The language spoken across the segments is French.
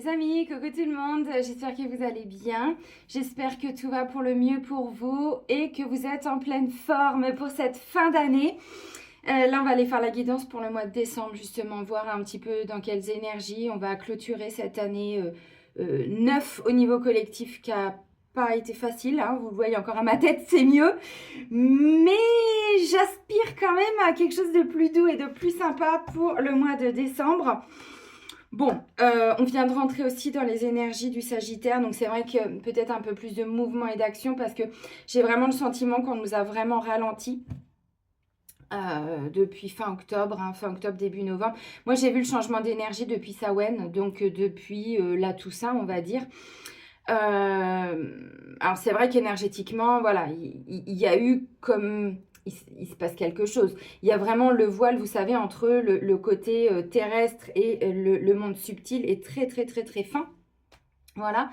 les amis, coucou tout le monde, j'espère que vous allez bien, j'espère que tout va pour le mieux pour vous et que vous êtes en pleine forme pour cette fin d'année. Là on va aller faire la guidance pour le mois de décembre justement, voir un petit peu dans quelles énergies on va clôturer cette année 9 au niveau collectif qui a pas été facile, hein, vous le voyez encore à ma tête, c'est mieux, mais j'aspire quand même à quelque chose de plus doux et de plus sympa pour le mois de décembre. Bon, on vient de rentrer aussi dans les énergies du Sagittaire, donc c'est vrai que peut-être un peu plus de mouvement et d'action parce que j'ai vraiment le sentiment qu'on nous a vraiment ralenti depuis fin octobre, début novembre. Moi, j'ai vu le changement d'énergie depuis Samhain, donc depuis la Toussaint, on va dire. Alors, c'est vrai qu'énergétiquement, voilà, il y a eu comme... Il se passe quelque chose. Il y a vraiment le voile, vous savez, entre le côté terrestre et le monde subtil est très, très, très, très fin. Voilà.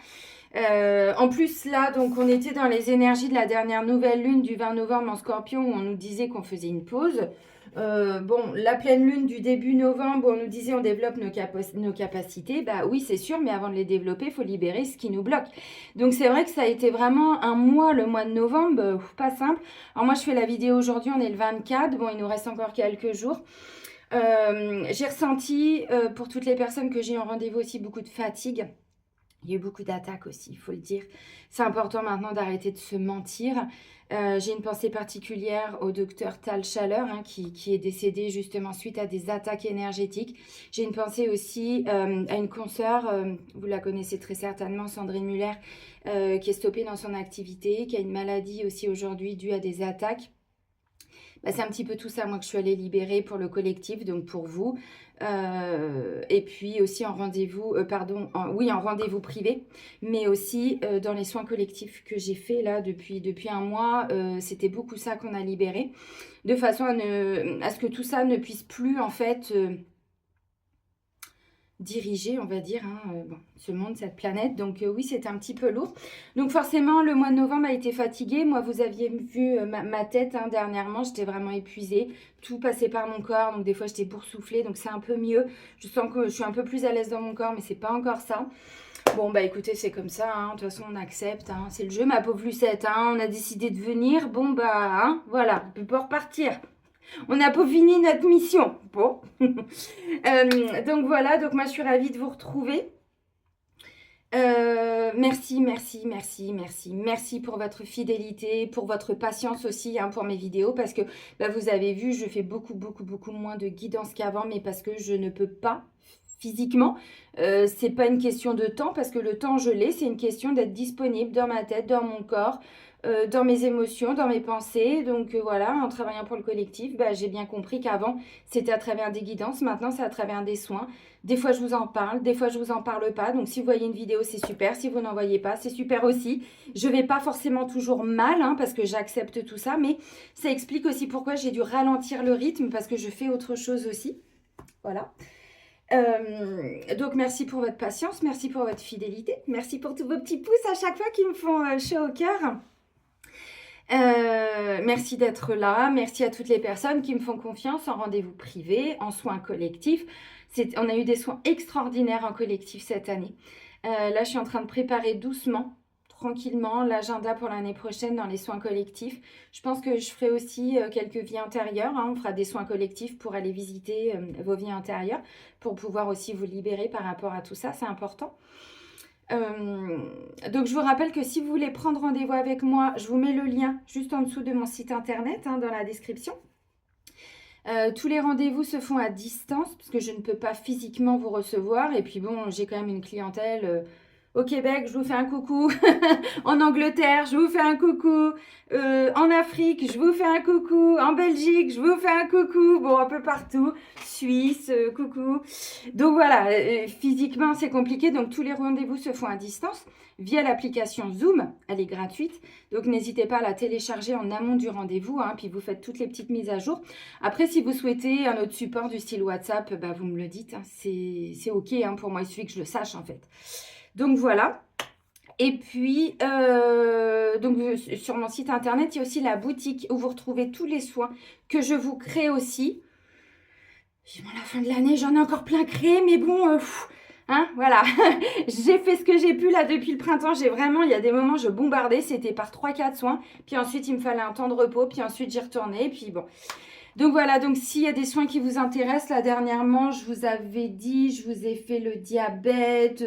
En plus, là, donc, on était dans les énergies de la dernière nouvelle lune du 20 novembre en Scorpion où on nous disait qu'on faisait une pause. Bon, la pleine lune du début novembre, où on nous disait on développe nos capacités. Bah oui, c'est sûr, mais avant de les développer, il faut libérer ce qui nous bloque. Donc, c'est vrai que ça a été vraiment un mois, le mois de novembre, pas simple. Alors, moi, je fais la vidéo aujourd'hui, on est le 24. Bon, il nous reste encore quelques jours. J'ai ressenti, pour toutes les personnes que j'ai en rendez-vous aussi, beaucoup de fatigue. Il y a eu beaucoup d'attaques aussi, il faut le dire. C'est important maintenant d'arrêter de se mentir. J'ai une pensée particulière au docteur Tal Chaleur, hein, qui est décédé justement suite à des attaques énergétiques. J'ai une pensée aussi à une consoeur, vous la connaissez très certainement, Sandrine Muller, qui est stoppée dans son activité, qui a une maladie aussi aujourd'hui due à des attaques. Bah, c'est un petit peu tout ça, moi, que je suis allée libérer pour le collectif, donc pour vous. Et puis aussi en rendez-vous, en rendez-vous privé, mais aussi dans les soins collectifs que j'ai fait là depuis un mois. C'était beaucoup ça qu'on a libéré, de façon à ce que tout ça ne puisse plus, en fait... diriger, on va dire, hein, ce monde, cette planète. Donc oui, c'est un petit peu lourd. Donc forcément, le mois de novembre a été fatigué. Moi, vous aviez vu ma tête dernièrement, j'étais vraiment épuisée. Tout passait par mon corps, donc des fois, j'étais boursouflée, donc c'est un peu mieux. Je sens que je suis un peu plus à l'aise dans mon corps, mais c'est pas encore ça. Bon, bah écoutez, c'est comme ça, hein. De toute façon, on accepte, hein. C'est le jeu, ma pauvre Lucette, hein. On a décidé de venir, bon, bah, hein, voilà, on peut pas repartir. On n'a pas fini notre mission. Bon. Donc voilà, donc moi je suis ravie de vous retrouver. Merci pour votre fidélité, pour votre patience aussi, hein, pour mes vidéos, parce que bah, vous avez vu, je fais beaucoup moins de guidance qu'avant, mais parce que je ne peux pas physiquement. C'est pas une question de temps, parce que le temps je l'ai, c'est une question d'être disponible dans ma tête, dans mon corps, dans mes émotions, dans mes pensées. Donc voilà, en travaillant pour le collectif, bah, j'ai bien compris qu'avant c'était à travers des guidances, maintenant c'est à travers des soins. Des fois je vous en parle, des fois je vous en parle pas. Donc si vous voyez une vidéo c'est super, si vous n'en voyez pas c'est super aussi. Je vais pas forcément toujours mal, hein, parce que j'accepte tout ça, mais ça explique aussi pourquoi j'ai dû ralentir le rythme, parce que je fais autre chose aussi. Voilà. Donc merci pour votre patience, merci pour votre fidélité, merci pour tous vos petits pouces à chaque fois qui me font chaud au cœur. Merci d'être là, merci à toutes les personnes qui me font confiance en rendez-vous privé, en soins collectifs. On a eu des soins extraordinaires en collectif cette année. Là, je suis en train de préparer doucement, tranquillement, l'agenda pour l'année prochaine dans les soins collectifs. Je pense que je ferai aussi quelques vies antérieures, hein. On fera des soins collectifs pour aller visiter vos vies antérieures, pour pouvoir aussi vous libérer par rapport à tout ça, c'est important. Donc je vous rappelle que si vous voulez prendre rendez-vous avec moi, je vous mets le lien juste en dessous de mon site internet, hein, dans la description. Tous les rendez-vous se font à distance parce que je ne peux pas physiquement vous recevoir. Et puis bon, j'ai quand même une clientèle au Québec, je vous fais un coucou. En Angleterre, je vous fais un coucou. En Afrique, je vous fais un coucou. En Belgique, je vous fais un coucou. Bon, un peu partout. Suisse, coucou. Donc voilà, physiquement, c'est compliqué. Donc tous les rendez-vous se font à distance via l'application Zoom. Elle est gratuite. Donc n'hésitez pas à la télécharger en amont du rendez-vous, hein, puis vous faites toutes les petites mises à jour. Après, si vous souhaitez un autre support du style WhatsApp, bah, vous me le dites. Hein, c'est OK, hein, pour moi, il suffit que je le sache en fait. Donc voilà. Et puis, donc, sur mon site internet, il y a aussi la boutique où vous retrouvez tous les soins que je vous crée aussi. Vivement la fin de l'année, j'en ai encore plein créé, mais bon, Hein, voilà. J'ai fait ce que j'ai pu là depuis le printemps. J'ai vraiment, il y a des moments, je bombardais. C'était par 3-4 soins. Puis ensuite, il me fallait un temps de repos. Puis ensuite, j'y retournais. Puis bon. Donc voilà, donc s'il y a des soins qui vous intéressent, là dernièrement, je vous avais dit, je vous ai fait le diabète.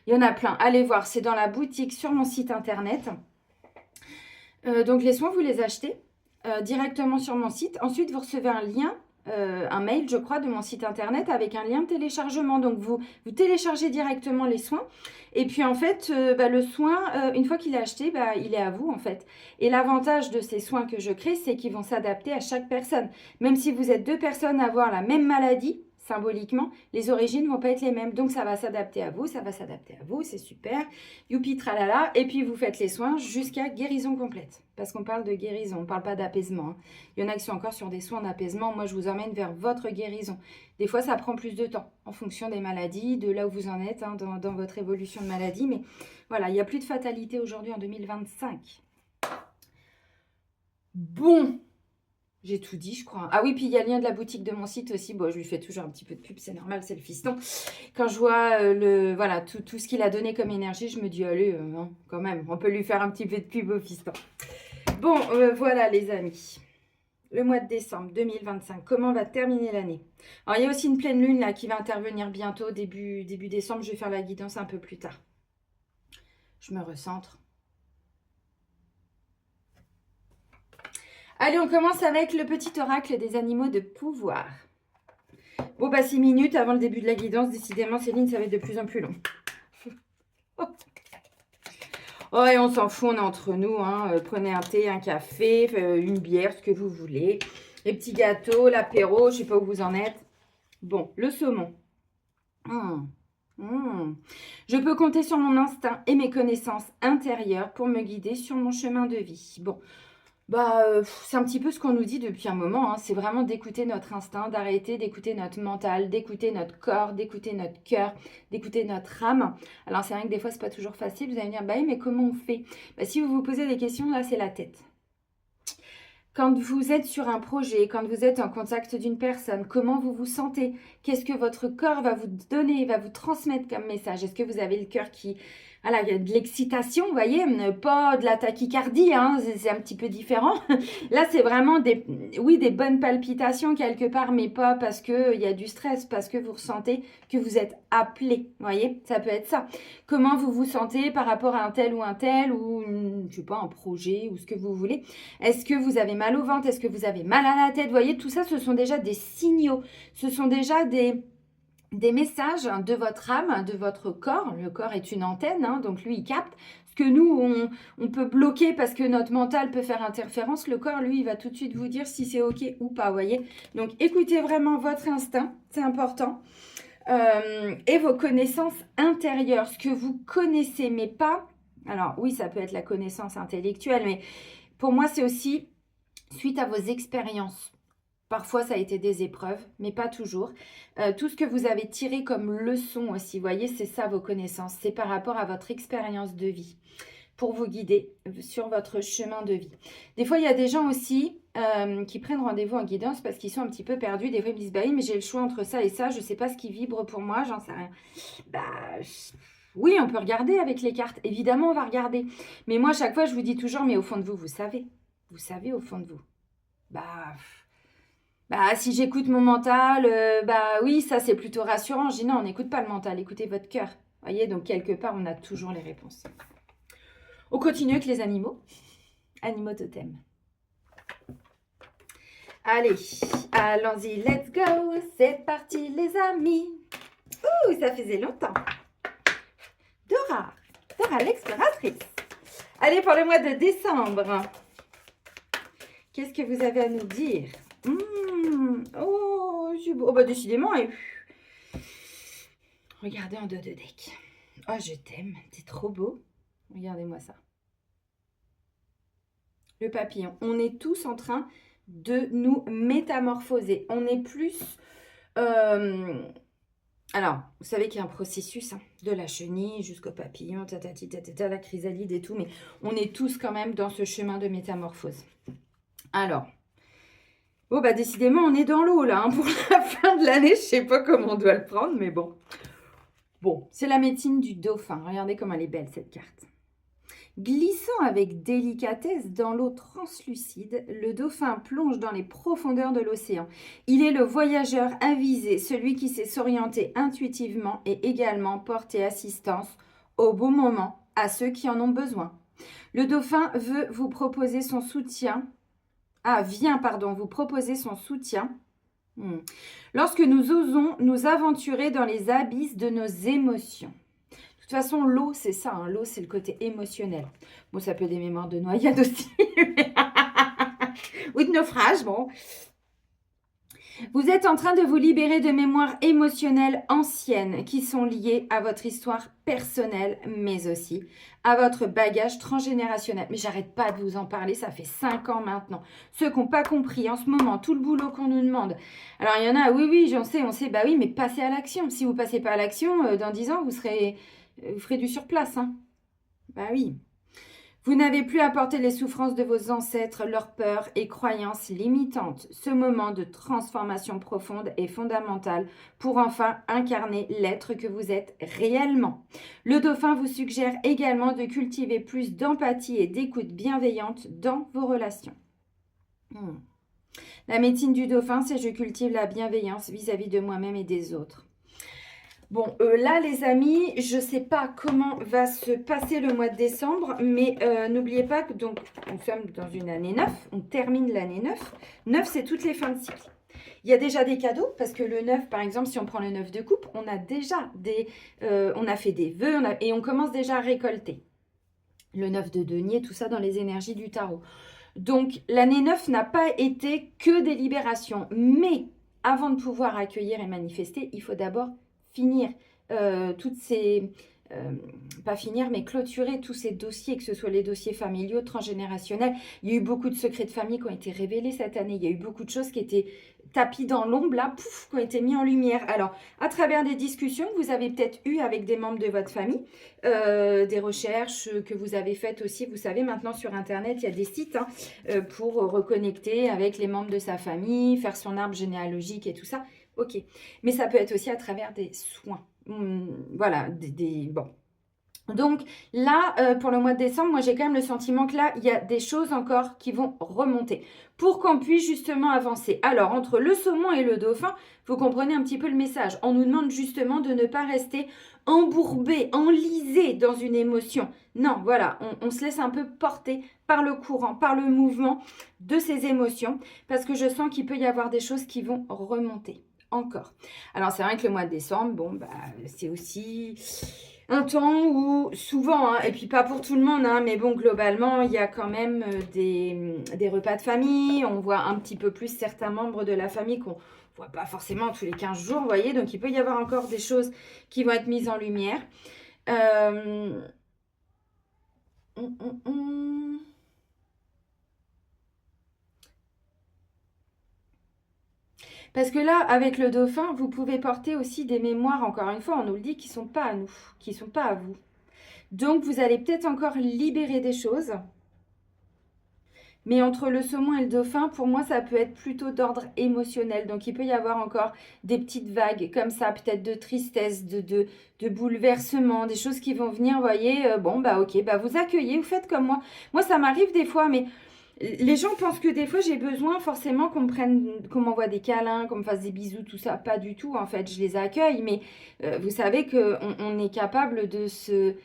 Il y en a plein. Allez voir, c'est dans la boutique sur mon site internet. Donc les soins, vous les achetez directement sur mon site. Ensuite, vous recevez un lien, un mail, je crois, de mon site internet avec un lien de téléchargement. Donc vous téléchargez directement les soins. Et puis en fait, le soin, une fois qu'il est acheté, il est à vous en fait. Et l'avantage de ces soins que je crée, c'est qu'ils vont s'adapter à chaque personne. Même si vous êtes deux personnes à avoir la même maladie, symboliquement, les origines ne vont pas être les mêmes. Donc, ça va s'adapter à vous, ça va s'adapter à vous, c'est super. Youpi, tralala. Et puis, vous faites les soins jusqu'à guérison complète. Parce qu'on parle de guérison, on ne parle pas d'apaisement. Hein. Il y en a qui sont encore sur des soins d'apaisement. Moi, je vous emmène vers votre guérison. Des fois, ça prend plus de temps en fonction des maladies, de là où vous en êtes hein, dans votre évolution de maladie. Mais voilà, il n'y a plus de fatalité aujourd'hui en 2025. Bon. J'ai tout dit, je crois. Ah oui, puis il y a le lien de la boutique de mon site aussi. Bon, je lui fais toujours un petit peu de pub, c'est normal, c'est le fiston. Quand je vois voilà, tout ce qu'il a donné comme énergie, je me dis, allez, non, quand même, on peut lui faire un petit peu de pub au fiston. Bon, voilà les amis. Le mois de décembre 2025, comment va terminer l'année? Alors, il y a aussi une pleine lune là qui va intervenir bientôt, début décembre. Je vais faire la guidance un peu plus tard. Je me recentre. Allez, on commence avec le petit oracle des animaux de pouvoir. Bon, 6 minutes avant le début de la guidance. Décidément, Céline, ça va être de plus en plus long. Oh, et on s'en fout, on est entre nous. Hein. Prenez un thé, un café, une bière, ce que vous voulez. Les petits gâteaux, l'apéro, je ne sais pas où vous en êtes. Bon, le saumon. Je peux compter sur mon instinct et mes connaissances intérieures pour me guider sur mon chemin de vie. Bon. C'est un petit peu ce qu'on nous dit depuis un moment. Hein. C'est vraiment d'écouter notre instinct, d'arrêter d'écouter notre mental, d'écouter notre corps, d'écouter notre cœur, d'écouter notre âme. Alors, c'est vrai que des fois, c'est pas toujours facile. Vous allez me dire, oui, mais comment on fait? Si vous vous posez des questions, là, c'est la tête. Quand vous êtes sur un projet, quand vous êtes en contact d'une personne, comment vous vous sentez? Qu'est-ce que votre corps va vous donner, va vous transmettre comme message? Est-ce que vous avez le cœur qui... Voilà, il y a de l'excitation, vous voyez, pas de la tachycardie, hein, c'est un petit peu différent. Là, c'est vraiment des bonnes palpitations quelque part, mais pas parce qu'il y a du stress, parce que vous ressentez que vous êtes appelé, vous voyez, ça peut être ça. Comment vous vous sentez par rapport à un tel, ou je sais pas, un projet, ou ce que vous voulez. Est-ce que vous avez mal au ventre? Est-ce que vous avez mal à la tête? Vous voyez, tout ça, ce sont déjà des signaux, ce sont déjà des messages de votre âme, de votre corps. Le corps est une antenne, hein, donc lui, il capte. Ce que nous, on peut bloquer parce que notre mental peut faire interférence, le corps, lui, il va tout de suite vous dire si c'est OK ou pas, vous voyez. Donc, écoutez vraiment votre instinct, c'est important. Et vos connaissances intérieures, ce que vous connaissez, mais pas... Alors, oui, ça peut être la connaissance intellectuelle, mais pour moi, c'est aussi suite à vos expériences. Parfois, ça a été des épreuves, mais pas toujours. Tout ce que vous avez tiré comme leçon aussi, vous voyez, c'est ça vos connaissances. C'est par rapport à votre expérience de vie pour vous guider sur votre chemin de vie. Des fois, il y a des gens aussi qui prennent rendez-vous en guidance parce qu'ils sont un petit peu perdus. Des fois, ils me disent, oui, mais j'ai le choix entre ça et ça. Je ne sais pas ce qui vibre pour moi, j'en sais rien. Oui, on peut regarder avec les cartes. Évidemment, on va regarder. Mais moi, à chaque fois, je vous dis toujours, mais au fond de vous, vous savez. Vous savez au fond de vous. Si j'écoute mon mental, oui, ça c'est plutôt rassurant. Je dis non, on n'écoute pas le mental, écoutez votre cœur. Vous voyez, donc quelque part, on a toujours les réponses. On continue avec les animaux. Animaux totems. Allez, allons-y, let's go. C'est parti les amis. Ouh, ça faisait longtemps. Dora l'exploratrice. Allez, pour le mois de décembre. Qu'est-ce que vous avez à nous dire? Oh, c'est beau. Décidément. Regardez en dos de deck. Oh, je t'aime. T'es trop beau. Regardez-moi ça. Le papillon. On est tous en train de nous métamorphoser. On est plus... Alors, vous savez qu'il y a un processus de la chenille jusqu'au papillon, la chrysalide et tout. Mais on est tous quand même dans ce chemin de métamorphose. Alors... décidément, on est dans l'eau, là, pour la fin de l'année. Je sais pas comment on doit le prendre, mais bon. Bon, c'est la médecine du dauphin. Regardez comme elle est belle, cette carte. Glissant avec délicatesse dans l'eau translucide, le dauphin plonge dans les profondeurs de l'océan. Il est le voyageur avisé, celui qui sait s'orienter intuitivement et également porter assistance au bon moment à ceux qui en ont besoin. Le dauphin veut vous proposer son soutien. Vous proposer son soutien. Lorsque nous osons nous aventurer dans les abysses de nos émotions. De toute façon, l'eau, c'est ça. Hein. L'eau, c'est le côté émotionnel. Bon, ça peut être des mémoires de noyade aussi. Ou de naufrage, bon. Vous êtes en train de vous libérer de mémoires émotionnelles anciennes qui sont liées à votre histoire personnelle, mais aussi à votre bagage transgénérationnel. Mais j'arrête pas de vous en parler, ça fait 5 ans maintenant. Ceux qui n'ont pas compris en ce moment, tout le boulot qu'on nous demande. Alors, il y en a, oui, j'en sais, on sait, bah oui, mais passez à l'action. Si vous ne passez pas à l'action, dans 10 ans, vous ferez du surplace. Hein. Bah oui. Vous n'avez plus à porter les souffrances de vos ancêtres, leurs peurs et croyances limitantes. Ce moment de transformation profonde est fondamental pour enfin incarner l'être que vous êtes réellement. Le dauphin vous suggère également de cultiver plus d'empathie et d'écoute bienveillante dans vos relations. La médecine du dauphin, c'est je cultive la bienveillance vis-à-vis de moi-même et des autres. Bon, là, les amis, je ne sais pas comment va se passer le mois de décembre, mais n'oubliez pas que donc, nous sommes dans une année 9, on termine l'année 9. 9, c'est toutes les fins de cycle. Il y a déjà des cadeaux, parce que le 9, par exemple, si on prend le 9 de coupe, on a déjà on a fait des vœux, et on commence déjà à récolter. Le 9 de denier, tout ça dans les énergies du tarot. Donc, l'année 9 n'a pas été que des libérations, mais avant de pouvoir accueillir et manifester, il faut d'abord finir toutes ces... pas finir, mais clôturer tous ces dossiers, que ce soit les dossiers familiaux, transgénérationnels. Il y a eu beaucoup de secrets de famille qui ont été révélés cette année. Il y a eu beaucoup de choses qui étaient tapis dans l'ombre, là, pouf, qui ont été mis en lumière. Alors, à travers des discussions que vous avez peut-être eues avec des membres de votre famille, des recherches que vous avez faites aussi. Vous savez, maintenant sur Internet, il y a des sites pour reconnecter avec les membres de sa famille, faire son arbre généalogique et tout ça. Ok, mais ça peut être aussi à travers des soins. Voilà, bon. Donc là, pour le mois de décembre, moi j'ai quand même le sentiment que là, il y a des choses encore qui vont remonter pour qu'on puisse justement avancer. Alors, entre le saumon et le dauphin, vous comprenez un petit peu le message. On nous demande justement de ne pas rester embourbé, enlisé dans une émotion. Non, voilà, on se laisse un peu porter par le courant, par le mouvement de ces émotions, parce que je sens qu'il peut y avoir des choses qui vont remonter. Encore. Alors, c'est vrai que le mois de décembre, bon, bah, c'est aussi un temps où souvent, hein, et puis pas pour tout le monde, hein, mais bon, globalement, il y a quand même des repas de famille. On voit un petit peu plus certains membres de la famille qu'on ne voit pas forcément tous les 15 jours, vous voyez. Donc, il peut y avoir encore des choses qui vont être mises en lumière. Parce que là, avec le dauphin, vous pouvez porter aussi des mémoires, encore une fois, on nous le dit, qui ne sont pas à nous, qui ne sont pas à vous. Donc, vous allez peut-être encore libérer des choses. Mais entre le saumon et le dauphin, pour moi, ça peut être plutôt d'ordre émotionnel. Donc, il peut y avoir encore des petites vagues comme ça, peut-être de tristesse, de bouleversement, des choses qui vont venir, vous voyez. Bon, bah ok, bah vous accueillez, vous faites comme moi. Moi, ça m'arrive des fois, mais... Les gens pensent que des fois, j'ai besoin forcément qu'on m'envoie des câlins, qu'on me fasse des bisous, tout ça. Pas du tout, en fait. Je les accueille, mais vous savez qu'on est capable de se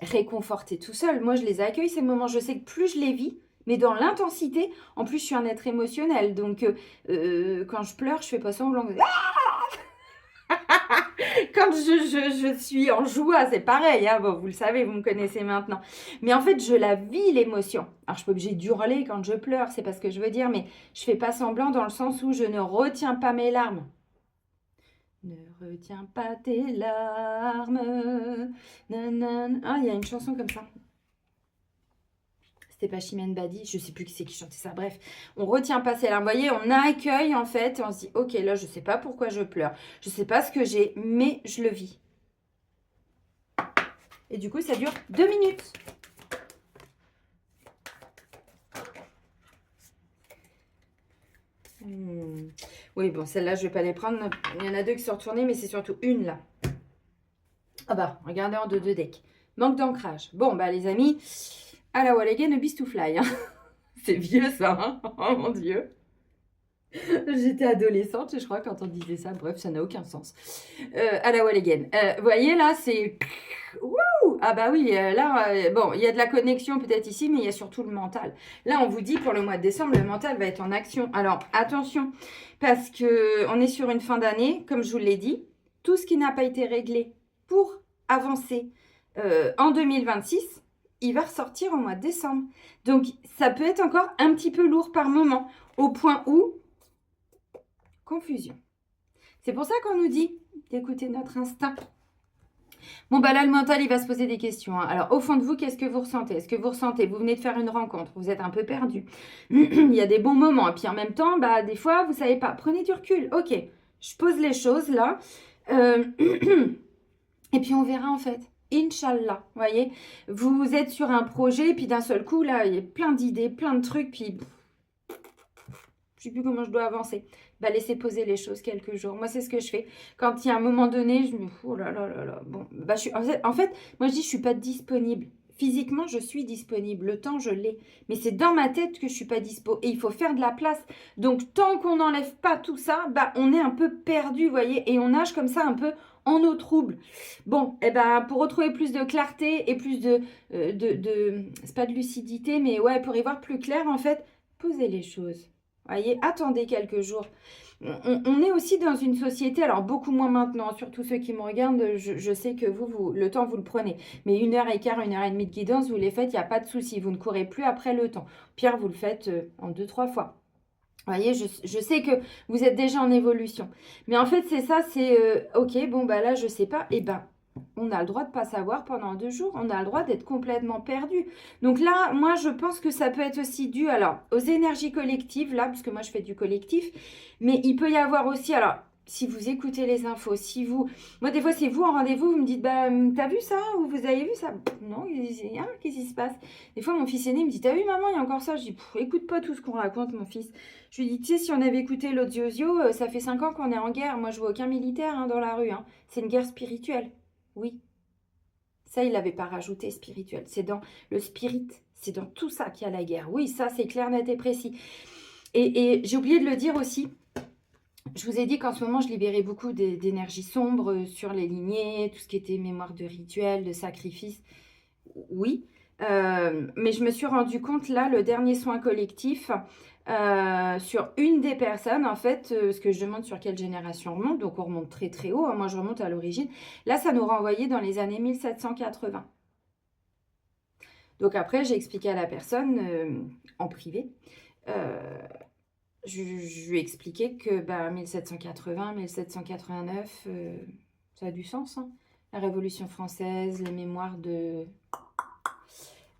réconforter tout seul. Moi, je les accueille, ces moments. Je sais que plus je les vis, mais dans l'intensité, en plus, je suis un être émotionnel. Donc, quand je pleure, je fais pas semblant. Quand je suis en joie, c'est pareil, hein. Bon, vous le savez, vous me connaissez maintenant. Mais en fait, je la vis, l'émotion. Alors, je suis pas obligée d'hurler quand je pleure, c'est pas ce que je veux dire, mais je fais pas semblant dans le sens où je ne retiens pas mes larmes. Ne retiens pas tes larmes. Nanan. Ah, il y a une chanson comme ça. C'était pas Chimène Badi, je sais plus qui c'est qui chantait ça. Bref, on retient pas ses larmes. Vous voyez, on accueille en fait et on se dit, ok, là, je sais pas pourquoi je pleure. Je sais pas ce que j'ai, mais je le vis. Et du coup, ça dure 2 minutes. Oui, bon, celle-là, je vais pas les prendre. Il y en a 2 qui sont retournées, mais c'est surtout une là. Ah bah, regardez en 2 deck. Manque d'ancrage. Bon, bah les amis, à la wall again, a beast to fly. Hein. C'est vieux ça, hein. Oh mon Dieu. J'étais adolescente, je crois, quand on disait ça. Bref, ça n'a aucun sens. À la wall again. Vous voyez, là, c'est... Wouh! Ah bah oui, là, bon, il y a de la connexion peut-être ici, mais il y a surtout le mental. Là, on vous dit, pour le mois de décembre, le mental va être en action. Alors, attention, parce qu'on est sur une fin d'année, comme je vous l'ai dit. Tout ce qui n'a pas été réglé pour avancer en 2026, il va ressortir au mois de décembre. Donc, ça peut être encore un petit peu lourd par moment, au point où... Confusion. C'est pour ça qu'on nous dit d'écouter notre instinct. Bon, bah là, le mental, il va se poser des questions. Hein. Alors, au fond de vous, qu'est-ce que vous ressentez? Est-ce que vous ressentez, vous venez de faire une rencontre, vous êtes un peu perdu. Il y a des bons moments. Et puis, en même temps, bah, des fois, vous savez pas. Prenez du recul. Ok, je pose les choses là. Et puis, on verra en fait. Inch'Allah, vous voyez, vous êtes sur un projet, puis d'un seul coup, là, il y a plein d'idées, plein de trucs, puis je ne sais plus comment je dois avancer. Bah, laissez poser les choses quelques jours. Moi, c'est ce que je fais. Quand il y a un moment donné, je me dis, oh là là là là. Bon, bah, en fait, moi, je dis, je ne suis pas disponible. Physiquement, je suis disponible. Le temps, je l'ai. Mais c'est dans ma tête que je ne suis pas dispo. Et il faut faire de la place. Donc, tant qu'on n'enlève pas tout ça, bah, on est un peu perdu, vous voyez. Et on nage comme ça un peu en eau trouble. Bon, et ben, pour retrouver plus de clarté et plus c'est pas de lucidité, mais ouais, pour y voir plus clair, en fait, posez les choses. Voyez, attendez quelques jours. On est aussi dans une société, alors beaucoup moins maintenant, surtout ceux qui me regardent, je sais que vous, le temps, vous le prenez. Mais 1h15, 1h30 de guidance, vous les faites, il n'y a pas de souci. Vous ne courez plus après le temps. Pire, vous le faites en 2-3 fois. Vous voyez, je sais que vous êtes déjà en évolution. Mais en fait, c'est ça, c'est ok, bon, bah là, je sais pas. Eh ben, on a le droit de ne pas savoir pendant 2 jours. On a le droit d'être complètement perdu. Donc là, moi, je pense que ça peut être aussi dû alors aux énergies collectives, là, parce que moi, je fais du collectif. Mais il peut y avoir aussi, alors, si vous écoutez les infos, si vous... Moi, des fois, c'est vous en rendez-vous, vous me dites, bah, t'as vu ça? Ou vous avez vu ça? Non, qu'est-ce qui se passe? Des fois, mon fils aîné me dit, t'as vu, maman, il y a encore ça? Je dis, écoute pas tout ce qu'on raconte, mon fils. Je lui dis, tu sais, si on avait écouté l'audio, ça fait 5 ans qu'on est en guerre. Moi, je vois aucun militaire hein, dans la rue. Hein. C'est une guerre spirituelle. Oui. Ça, il ne l'avait pas rajouté, spirituel. C'est dans le spirit. C'est dans tout ça qu'il y a la guerre. Oui, ça, c'est clair, net et précis. Et j'ai oublié de le dire aussi. Je vous ai dit qu'en ce moment, je libérais beaucoup d'énergie sombre sur les lignées, tout ce qui était mémoire de rituel, de sacrifice. Oui. Mais je me suis rendu compte, là, le dernier soin collectif, sur une des personnes, en fait, ce que je demande sur quelle génération on remonte, donc on remonte très très haut, hein, moi je remonte à l'origine, là ça nous renvoyait dans les années 1780. Donc après j'ai expliqué à la personne en privé, je lui ai expliqué que 1780, 1789, ça a du sens, hein. La Révolution française, les mémoires de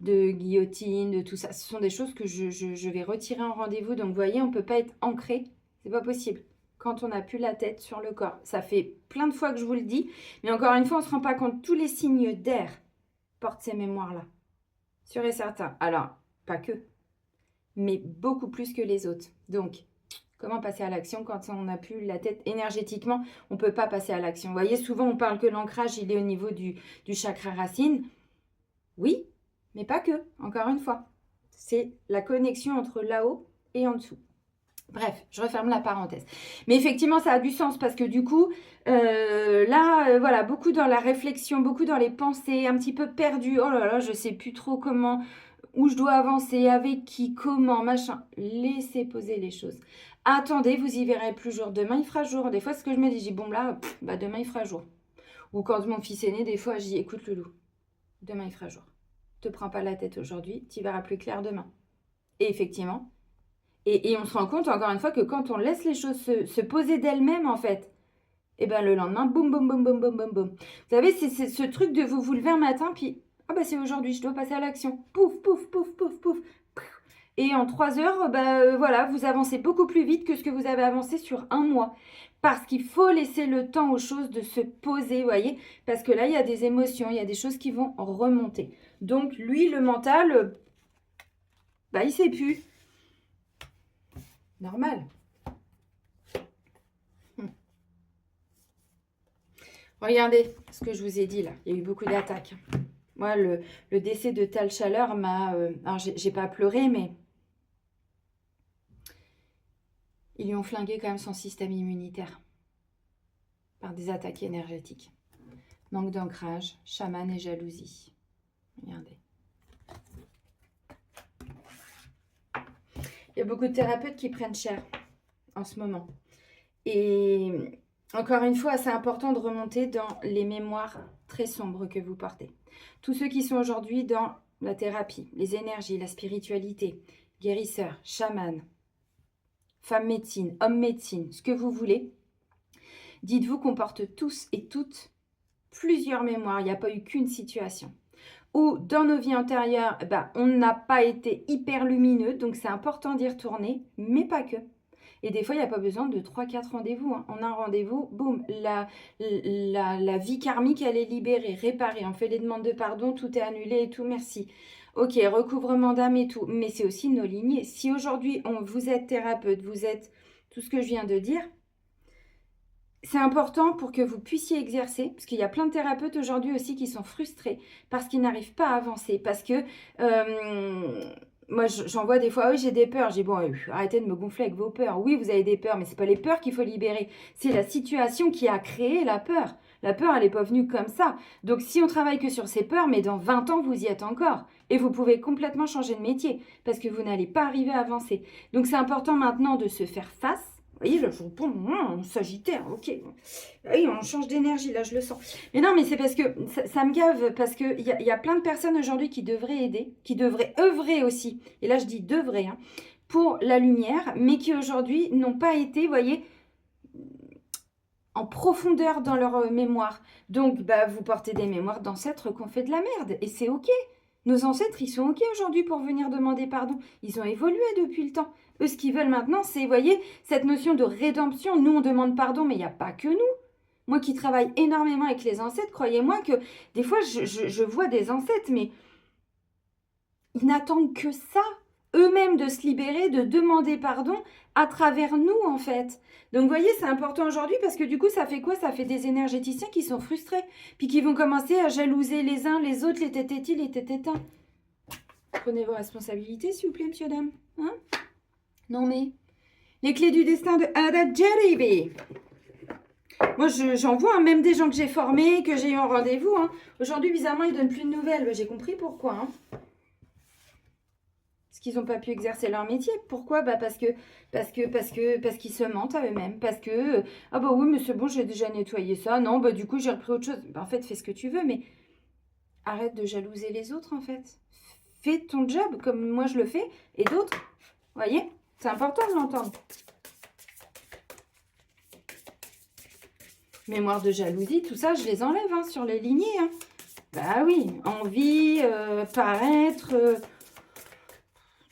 guillotine, de tout ça. Ce sont des choses que je vais retirer en rendez-vous. Donc, vous voyez, on ne peut pas être ancré. C'est pas possible. Quand on n'a plus la tête sur le corps. Ça fait plein de fois que je vous le dis. Mais encore une fois, on ne se rend pas compte. Tous les signes d'air portent ces mémoires-là. Sûr et certain. Alors, pas que. Mais beaucoup plus que les autres. Donc, comment passer à l'action quand on n'a plus la tête énergétiquement? On ne peut pas passer à l'action. Vous voyez, souvent, on parle que l'ancrage, il est au niveau du chakra racine. Oui, mais pas que, encore une fois. C'est la connexion entre là-haut et en dessous. Bref, je referme la parenthèse. Mais effectivement, ça a du sens parce que du coup, voilà, beaucoup dans la réflexion, beaucoup dans les pensées, un petit peu perdu. Oh là là, je ne sais plus trop comment, où je dois avancer, avec qui, comment, machin. Laissez poser les choses. Attendez, vous y verrez plus jour. Demain, il fera jour. Des fois, ce que je me dis, bon là, demain, il fera jour. Ou quand mon fils est né, des fois, je dis, écoute Loulou, demain, il fera jour. Te prends pas la tête aujourd'hui, tu verras plus clair demain. Et effectivement, et on se rend compte encore une fois que quand on laisse les choses se poser d'elles-mêmes, en fait, et ben le lendemain, boum, boum, boum, boum, boum, boum, boum. Vous savez, c'est ce truc de vous lever un matin, puis, c'est aujourd'hui, je dois passer à l'action. Pouf, pouf, pouf, pouf, pouf. Et en 3 heures, voilà, vous avancez beaucoup plus vite que ce que vous avez avancé sur un mois. Parce qu'il faut laisser le temps aux choses de se poser, vous voyez. Parce que là, il y a des émotions, il y a des choses qui vont remonter. Donc, lui, le mental, il ne sait plus. Normal. Regardez ce que je vous ai dit là. Il y a eu beaucoup d'attaques. Moi, le décès de Tal Chaleur m'a... alors, j'ai pas pleuré, mais... Ils lui ont flingué quand même son système immunitaire. Par des attaques énergétiques. Manque d'ancrage, chaman et jalousie. Regardez. Il y a beaucoup de thérapeutes qui prennent cher en ce moment. Et encore une fois, c'est important de remonter dans les mémoires très sombres que vous portez. Tous ceux qui sont aujourd'hui dans la thérapie, les énergies, la spiritualité, guérisseurs, chamans, femmes médecine, hommes médecine, ce que vous voulez, dites-vous qu'on porte tous et toutes plusieurs mémoires. Il n'y a pas eu qu'une situation. Ou dans nos vies antérieures, on n'a pas été hyper lumineux, donc c'est important d'y retourner, mais pas que. Et des fois, il n'y a pas besoin de 3-4 rendez-vous. Hein. On a un rendez-vous, boum, la vie karmique, elle est libérée, réparée. On fait les demandes de pardon, tout est annulé et tout, merci. Ok, recouvrement d'âme et tout, mais c'est aussi nos lignées. Si aujourd'hui, vous êtes thérapeute, vous êtes tout ce que je viens de dire, c'est important pour que vous puissiez exercer, parce qu'il y a plein de thérapeutes aujourd'hui aussi qui sont frustrés parce qu'ils n'arrivent pas à avancer, parce que moi j'en vois des fois, oui j'ai des peurs, j'ai bon arrêtez de me gonfler avec vos peurs, oui vous avez des peurs, mais c'est pas les peurs qu'il faut libérer, c'est la situation qui a créé la peur. La peur elle n'est pas venue comme ça, donc si on travaille que sur ces peurs, mais dans 20 ans vous y êtes encore, et vous pouvez complètement changer de métier, parce que vous n'allez pas arriver à avancer. Donc c'est important maintenant de se faire face. Vous voyez, là, je vous prends un Sagittaire, ok. Oui, on change d'énergie, là, je le sens. Mais non, mais c'est parce que ça me gave, parce qu'il y a plein de personnes aujourd'hui qui devraient aider, qui devraient œuvrer aussi, et là, je dis devraient, hein, pour la lumière, mais qui aujourd'hui n'ont pas été, vous voyez, en profondeur dans leur mémoire. Donc, vous portez des mémoires d'ancêtres qui ont fait de la merde, et c'est ok. Nos ancêtres, ils sont ok aujourd'hui pour venir demander pardon. Ils ont évolué depuis le temps. Eux, ce qu'ils veulent maintenant, c'est, vous voyez, cette notion de rédemption. Nous, on demande pardon, mais il n'y a pas que nous. Moi qui travaille énormément avec les ancêtres, croyez-moi que des fois, je vois des ancêtres, mais ils n'attendent que ça, eux-mêmes, de se libérer, de demander pardon à travers nous, en fait. Donc, vous voyez, c'est important aujourd'hui parce que du coup, ça fait quoi? Ça fait des énergéticiens qui sont frustrés, puis qui vont commencer à jalouser les uns, les autres, les tététis, les tététins. Prenez vos responsabilités, s'il vous plaît, monsieur, dame. Hein? Non, mais les clés du destin de Ada Jeribe. Moi, j'en vois, hein, même des gens que j'ai formés, que j'ai eu en rendez-vous. Hein. Aujourd'hui, bizarrement, ils ne donnent plus de nouvelles. J'ai compris pourquoi. Hein. Parce qu'ils n'ont pas pu exercer leur métier. Pourquoi? Parce qu'ils se mentent à eux-mêmes. Parce que, ah bah oui, mais c'est bon, j'ai déjà nettoyé ça. Non, du coup, j'ai repris autre chose. En fait, fais ce que tu veux, mais arrête de jalouser les autres, en fait. Fais ton job comme moi je le fais, et d'autres, vous voyez, c'est important de l'entendre. Mémoire de jalousie, tout ça, je les enlève hein, sur les lignées. Hein. Bah oui, envie, paraître,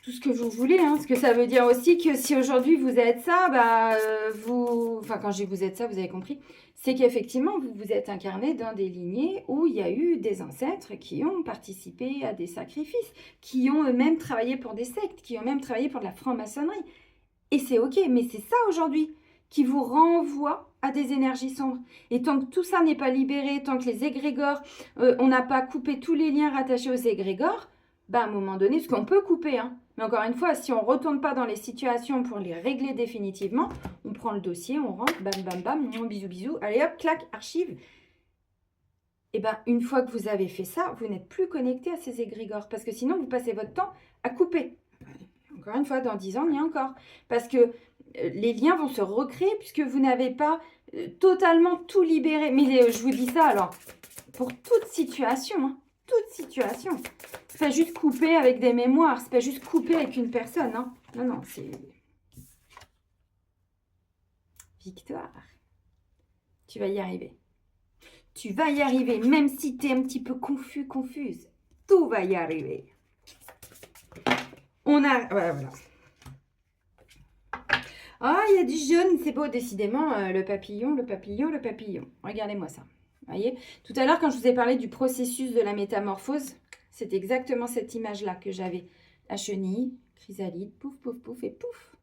tout ce que vous voulez. Hein, parce que ça veut dire aussi que si aujourd'hui vous êtes ça, enfin quand je dis vous êtes ça, vous avez compris, c'est qu'effectivement vous vous êtes incarné dans des lignées où il y a eu des ancêtres qui ont participé à des sacrifices, qui ont eux-mêmes travaillé pour des sectes, qui ont même travaillé pour de la franc-maçonnerie. Et c'est ok, mais c'est ça aujourd'hui qui vous renvoie à des énergies sombres. Et tant que tout ça n'est pas libéré, tant que les égrégores, on n'a pas coupé tous les liens rattachés aux égrégores, à un moment donné, parce qu'on peut couper, hein, mais encore une fois, si on ne retourne pas dans les situations pour les régler définitivement, on prend le dossier, on rentre, bam, bam, bam, bisous, bisous, allez hop, clac, archive. Et une fois que vous avez fait ça, vous n'êtes plus connecté à ces égrégores, parce que sinon, vous passez votre temps à couper. Encore une fois, dans 10 ans, il y a encore. Parce que les liens vont se recréer puisque vous n'avez pas totalement tout libéré. Mais je vous dis ça, alors, pour toute situation, hein, toute situation. C'est pas juste couper avec des mémoires, c'est pas juste couper avec une personne. Hein. Non, non, c'est... Victoire. Tu vas y arriver. Tu vas y arriver, même si tu es un petit peu confus, confuse. Tout va y arriver. On a... Voilà, voilà. Ah, il y a du jaune, c'est beau, décidément, le papillon, le papillon, le papillon. Regardez-moi ça. Vous voyez? Tout à l'heure, quand je vous ai parlé du processus de la métamorphose, c'est exactement cette image-là que j'avais. La chenille, chrysalide, pouf, pouf, pouf et pouf.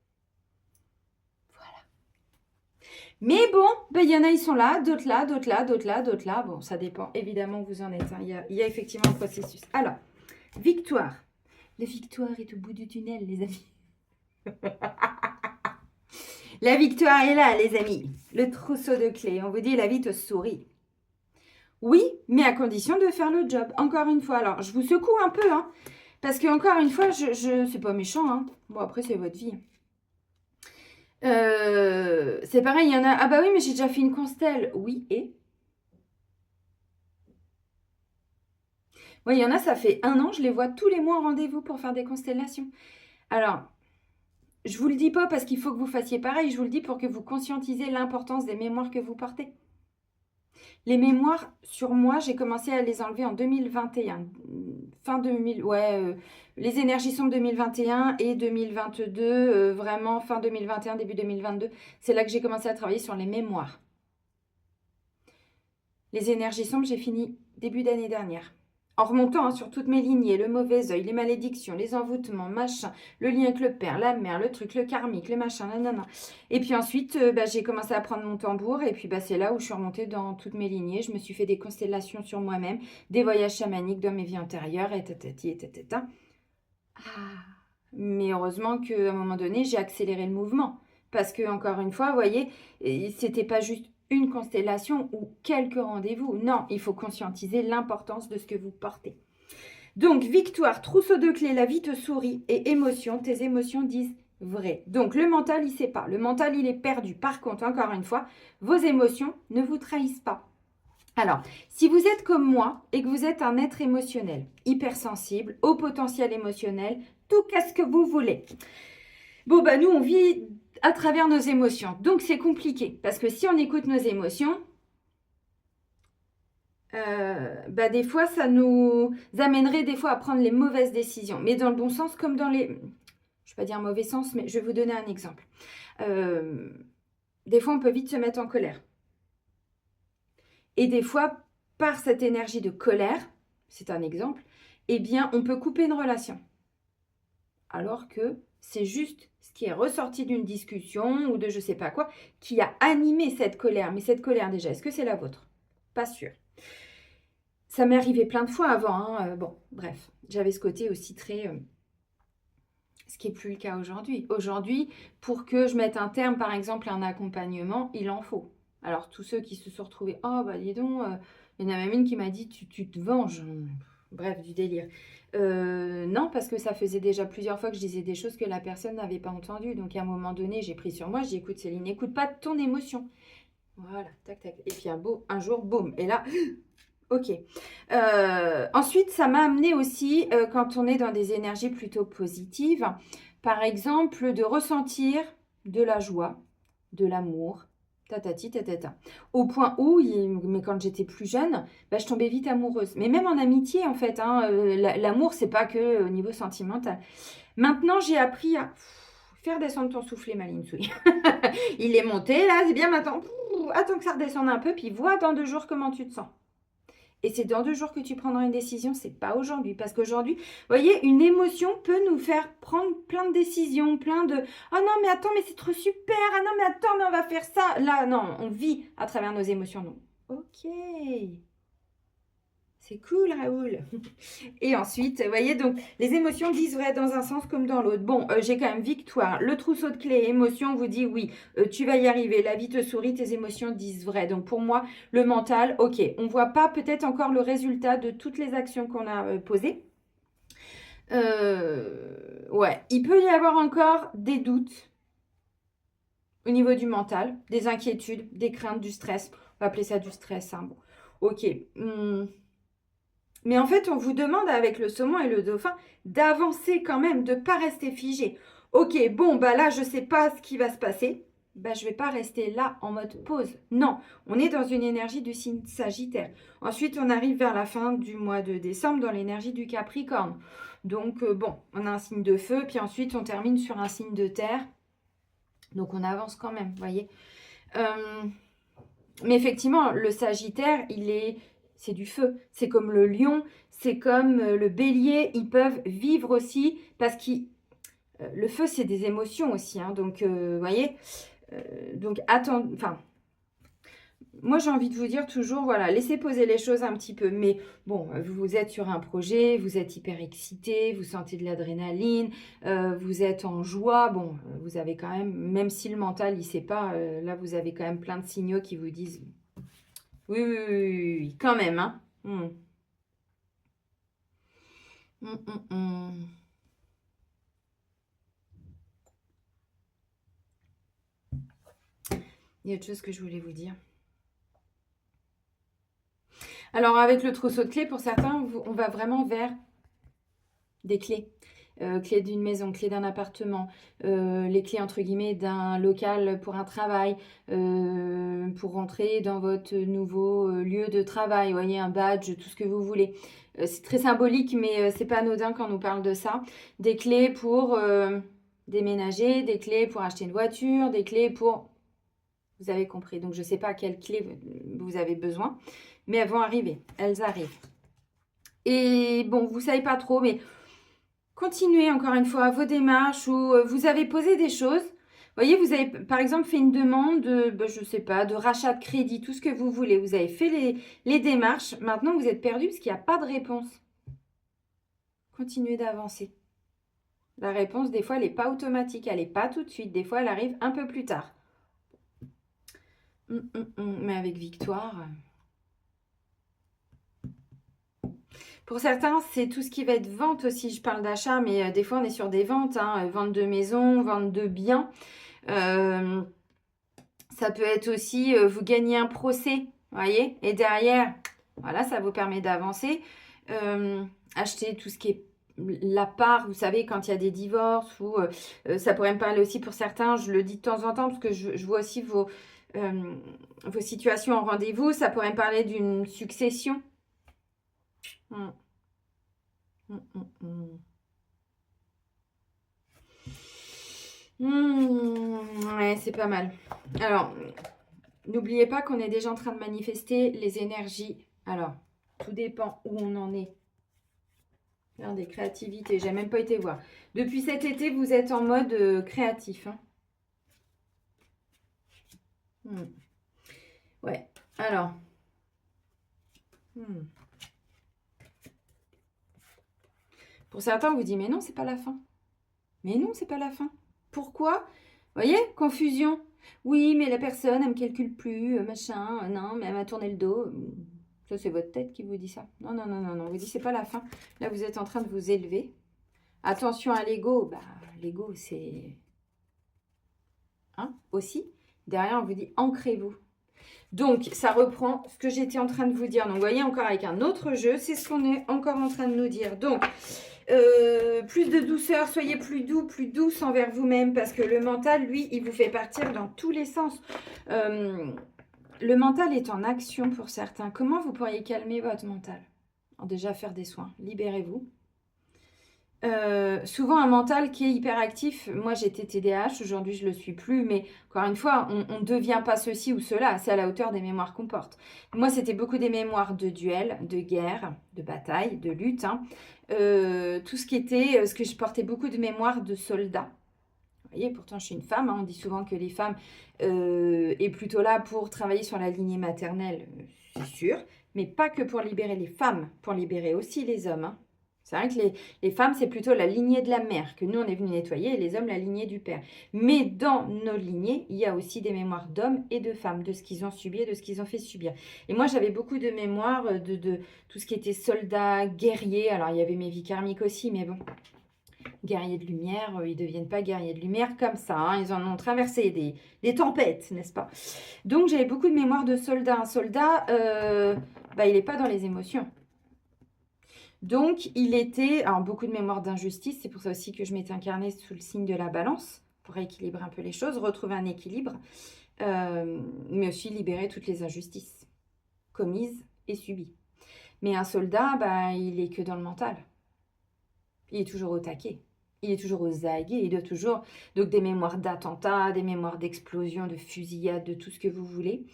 Voilà. Mais bon, ben, il y en a, ils sont là, d'autres là, d'autres là, d'autres là, d'autres là. Bon, ça dépend évidemment où vous en êtes. Hein. Il y a effectivement un processus. Alors, victoire. La victoire est au bout du tunnel, les amis. La victoire est là, les amis. Le trousseau de clés. On vous dit, la vie te sourit. Oui, mais à condition de faire le job. Encore une fois. Alors, je vous secoue un peu, hein. Parce que, encore une fois, c'est pas méchant, hein. Bon, après, c'est votre vie. C'est pareil, il y en a... Ah bah oui, mais j'ai déjà fait une constelle. Oui, et oui, il y en a, ça fait 1 an, je les vois tous les mois en rendez-vous pour faire des constellations. Alors, je vous le dis pas parce qu'il faut que vous fassiez pareil, je vous le dis pour que vous conscientisez l'importance des mémoires que vous portez. Les mémoires, sur moi, j'ai commencé à les enlever en 2021. Fin 2000, ouais, les énergies sombres 2021 et 2022, vraiment fin 2021, début 2022. C'est là que j'ai commencé à travailler sur les mémoires. Les énergies sombres, j'ai fini début d'année dernière. En remontant sur toutes mes lignées, le mauvais œil, les malédictions, les envoûtements, machin, le lien avec le père, la mère, le truc, le karmique, le machin, nanana. Et puis ensuite, j'ai commencé à prendre mon tambour et puis c'est là où je suis remontée dans toutes mes lignées. Je me suis fait des constellations sur moi-même, des voyages chamaniques dans mes vies antérieures et tatati et tatata. Ah, mais heureusement qu'à un moment donné, j'ai accéléré le mouvement. Parce que, encore une fois, vous voyez, c'était pas juste une constellation ou quelques rendez-vous. Non, il faut conscientiser l'importance de ce que vous portez. Donc, victoire, trousseau de clés, la vie te sourit et émotion, tes émotions disent vrai. Donc, le mental, il ne sait pas. Le mental, il est perdu. Par contre, encore une fois, vos émotions ne vous trahissent pas. Alors, si vous êtes comme moi et que vous êtes un être émotionnel, hypersensible, au potentiel émotionnel, tout qu'est-ce que vous voulez. Bon, nous, on vit à travers nos émotions. Donc, c'est compliqué. Parce que si on écoute nos émotions, des fois, ça nous amènerait des fois à prendre les mauvaises décisions. Mais dans le bon sens, comme dans les... Je ne vais pas dire mauvais sens, mais je vais vous donner un exemple. Des fois, on peut vite se mettre en colère. Et des fois, par cette énergie de colère, c'est un exemple, eh bien, on peut couper une relation. Alors que c'est juste ce qui est ressorti d'une discussion ou de je sais pas quoi, qui a animé cette colère. Mais cette colère déjà, est-ce que c'est la vôtre? Pas sûr. Ça m'est arrivé plein de fois avant. Hein. Bon, bref, j'avais ce côté aussi très... ce qui n'est plus le cas aujourd'hui. Aujourd'hui, pour que je mette un terme, par exemple, à un accompagnement, il en faut. Alors, tous ceux qui se sont retrouvés, oh, dis donc, il y en a même une qui m'a dit, tu te venges. Bref, du délire. Non, parce que ça faisait déjà plusieurs fois que je disais des choses que la personne n'avait pas entendues. Donc, à un moment donné, j'ai pris sur moi, j'ai dit, écoute Céline, n'écoute pas ton émotion. Voilà, tac, tac. Et puis, un jour, boum. Et là, ok. Ensuite, ça m'a amené aussi, quand on est dans des énergies plutôt positives, par exemple, de ressentir de la joie, de l'amour, tatati, tatata. Au point où, mais quand j'étais plus jeune, je tombais vite amoureuse. Mais même en amitié, en fait, hein, l'amour, c'est pas que au niveau sentimental. Maintenant, j'ai appris à faire descendre ton soufflet, ma ligne souris. Il est monté, là, c'est bien maintenant. Attends que ça redescende un peu, puis vois dans 2 jours comment tu te sens. Et c'est dans 2 jours que tu prendras une décision, c'est pas aujourd'hui. Parce qu'aujourd'hui, vous voyez, une émotion peut nous faire prendre plein de décisions, plein de « Oh non, mais attends, mais c'est trop super! Ah non, mais attends, mais on va faire ça! » Là, non, on vit à travers nos émotions. Donc, ok, c'est cool, Raoul. Et ensuite, vous voyez, donc, les émotions disent vrai dans un sens comme dans l'autre. Bon, j'ai quand même victoire. Le trousseau de clés, émotion, vous dit oui, tu vas y arriver. La vie te sourit, tes émotions disent vrai. Donc, pour moi, le mental, ok. On ne voit pas peut-être encore le résultat de toutes les actions qu'on a posées. Ouais, il peut y avoir encore des doutes au niveau du mental, des inquiétudes, des craintes, du stress. On va appeler ça du stress. Hein. Bon, ok. Mais en fait, on vous demande avec le saumon et le dauphin d'avancer quand même, de ne pas rester figé. Ok, bon, là, je ne sais pas ce qui va se passer. Je ne vais pas rester là en mode pause. Non, on est dans une énergie du signe Sagittaire. Ensuite, on arrive vers la fin du mois de décembre dans l'énergie du Capricorne. Donc, on a un signe de feu, puis ensuite, on termine sur un signe de terre. Donc, on avance quand même, vous voyez. Mais effectivement, le Sagittaire, c'est du feu. C'est comme le lion, c'est comme le bélier. Ils peuvent vivre aussi parce que le feu, c'est des émotions aussi. Hein, donc, vous voyez, Donc, attends, enfin, moi, j'ai envie de vous dire toujours, voilà, laissez poser les choses un petit peu. Mais bon, vous êtes sur un projet, vous êtes hyper excité, vous sentez de l'adrénaline, vous êtes en joie. Bon, vous avez quand même si le mental, il sait pas, là, vous avez quand même plein de signaux qui vous disent, oui, oui, oui, oui, oui, oui, quand même, hein. Hmm. Hmm, hmm, hmm. Il y a autre chose que je voulais vous dire. Alors, avec le trousseau de clés, pour certains, on va vraiment vers des clés. Clés d'une maison, clés d'un appartement, les clés entre guillemets d'un local pour un travail, pour rentrer dans votre nouveau lieu de travail, vous voyez, un badge, tout ce que vous voulez. C'est très symbolique, mais c'est pas anodin quand on nous parle de ça. Des clés pour déménager, des clés pour acheter une voiture, des clés pour... Vous avez compris. Donc je ne sais pas à quelles clés vous avez besoin, mais elles vont arriver. Elles arrivent. Et bon, vous ne savez pas trop, mais continuez encore une fois vos démarches où vous avez posé des choses. Vous voyez, vous avez par exemple fait une demande, je ne sais pas, de rachat de crédit, tout ce que vous voulez. Vous avez fait les démarches. Maintenant, vous êtes perdu parce qu'il n'y a pas de réponse. Continuez d'avancer. La réponse, des fois, elle n'est pas automatique. Elle n'est pas tout de suite. Des fois, elle arrive un peu plus tard. Mais avec victoire. Pour certains, c'est tout ce qui va être vente aussi. Je parle d'achat, mais des fois, on est sur des ventes. Hein, vente de maison, vente de biens. Ça peut être aussi, vous gagnez un procès, vous voyez. Et derrière, voilà, ça vous permet d'avancer. Acheter tout ce qui est la part, vous savez, quand il y a des divorces. Ou ça pourrait me parler aussi pour certains, je le dis de temps en temps, parce que je vois aussi vos situations en rendez-vous. Ça pourrait me parler d'une succession. Ouais, c'est pas mal. Alors, n'oubliez pas qu'on est déjà en train de manifester les énergies. Alors, tout dépend où on en est. Regardez, créativité, j'ai même pas été voir. Depuis cet été, vous êtes en mode créatif. Hein. Ouais, alors. Pour certains, on vous dit, mais non, c'est pas la fin. Mais non, c'est pas la fin. Pourquoi? Vous voyez, confusion. Oui, mais la personne, elle me calcule plus, machin, non, mais elle m'a tourné le dos. Ça, c'est votre tête qui vous dit ça. Non, non, non, non, non. On vous dit, c'est pas la fin. Là, vous êtes en train de vous élever. Attention à l'ego. Bah, l'ego, c'est... Hein, aussi. Derrière, on vous dit, ancrez-vous. Donc, ça reprend ce que j'étais en train de vous dire. Donc, vous voyez, encore avec un autre jeu, c'est ce qu'on est encore en train de nous dire. Donc, plus de douceur, soyez plus doux, plus douce envers vous-même, parce que le mental, lui, il vous fait partir dans tous les sens. Le mental est en action pour certains. Comment vous pourriez calmer votre mental? Alors déjà, faire des soins. Libérez-vous. Souvent un mental qui est hyperactif. Moi, j'étais TDAH, aujourd'hui, je ne le suis plus. Mais encore une fois, on ne devient pas ceci ou cela. C'est à la hauteur des mémoires qu'on porte. Moi, c'était beaucoup des mémoires de duel, de guerre, de bataille, de lutte. Hein. Tout ce qui était... ce que je portais beaucoup de mémoires de soldats. Vous voyez, pourtant, je suis une femme. Hein. On dit souvent que les femmes est plutôt là pour travailler sur la lignée maternelle, c'est sûr. Mais pas que pour libérer les femmes, pour libérer aussi les hommes. Hein. C'est vrai que les femmes, c'est plutôt la lignée de la mère que nous, on est venu nettoyer, et les hommes, la lignée du père. Mais dans nos lignées, il y a aussi des mémoires d'hommes et de femmes, de ce qu'ils ont subi et de ce qu'ils ont fait subir. Et moi, j'avais beaucoup de mémoires de tout ce qui était soldats, guerriers. Alors, il y avait mes vies karmiques aussi, mais bon, guerriers de lumière, ils ne deviennent pas guerriers de lumière comme ça. Hein. Ils en ont traversé des tempêtes, n'est-ce pas? Donc, j'avais beaucoup de mémoire de soldats. Un soldat, il n'est pas dans les émotions. Donc, il était, alors beaucoup de mémoire d'injustice, c'est pour ça aussi que je m'étais incarnée sous le signe de la balance, pour rééquilibrer un peu les choses, retrouver un équilibre, mais aussi libérer toutes les injustices commises et subies. Mais un soldat, il est que dans le mental. Il est toujours au taquet, il est toujours aux aguets, il doit toujours, donc des mémoires d'attentats, des mémoires d'explosions, de fusillades, de tout ce que vous voulez.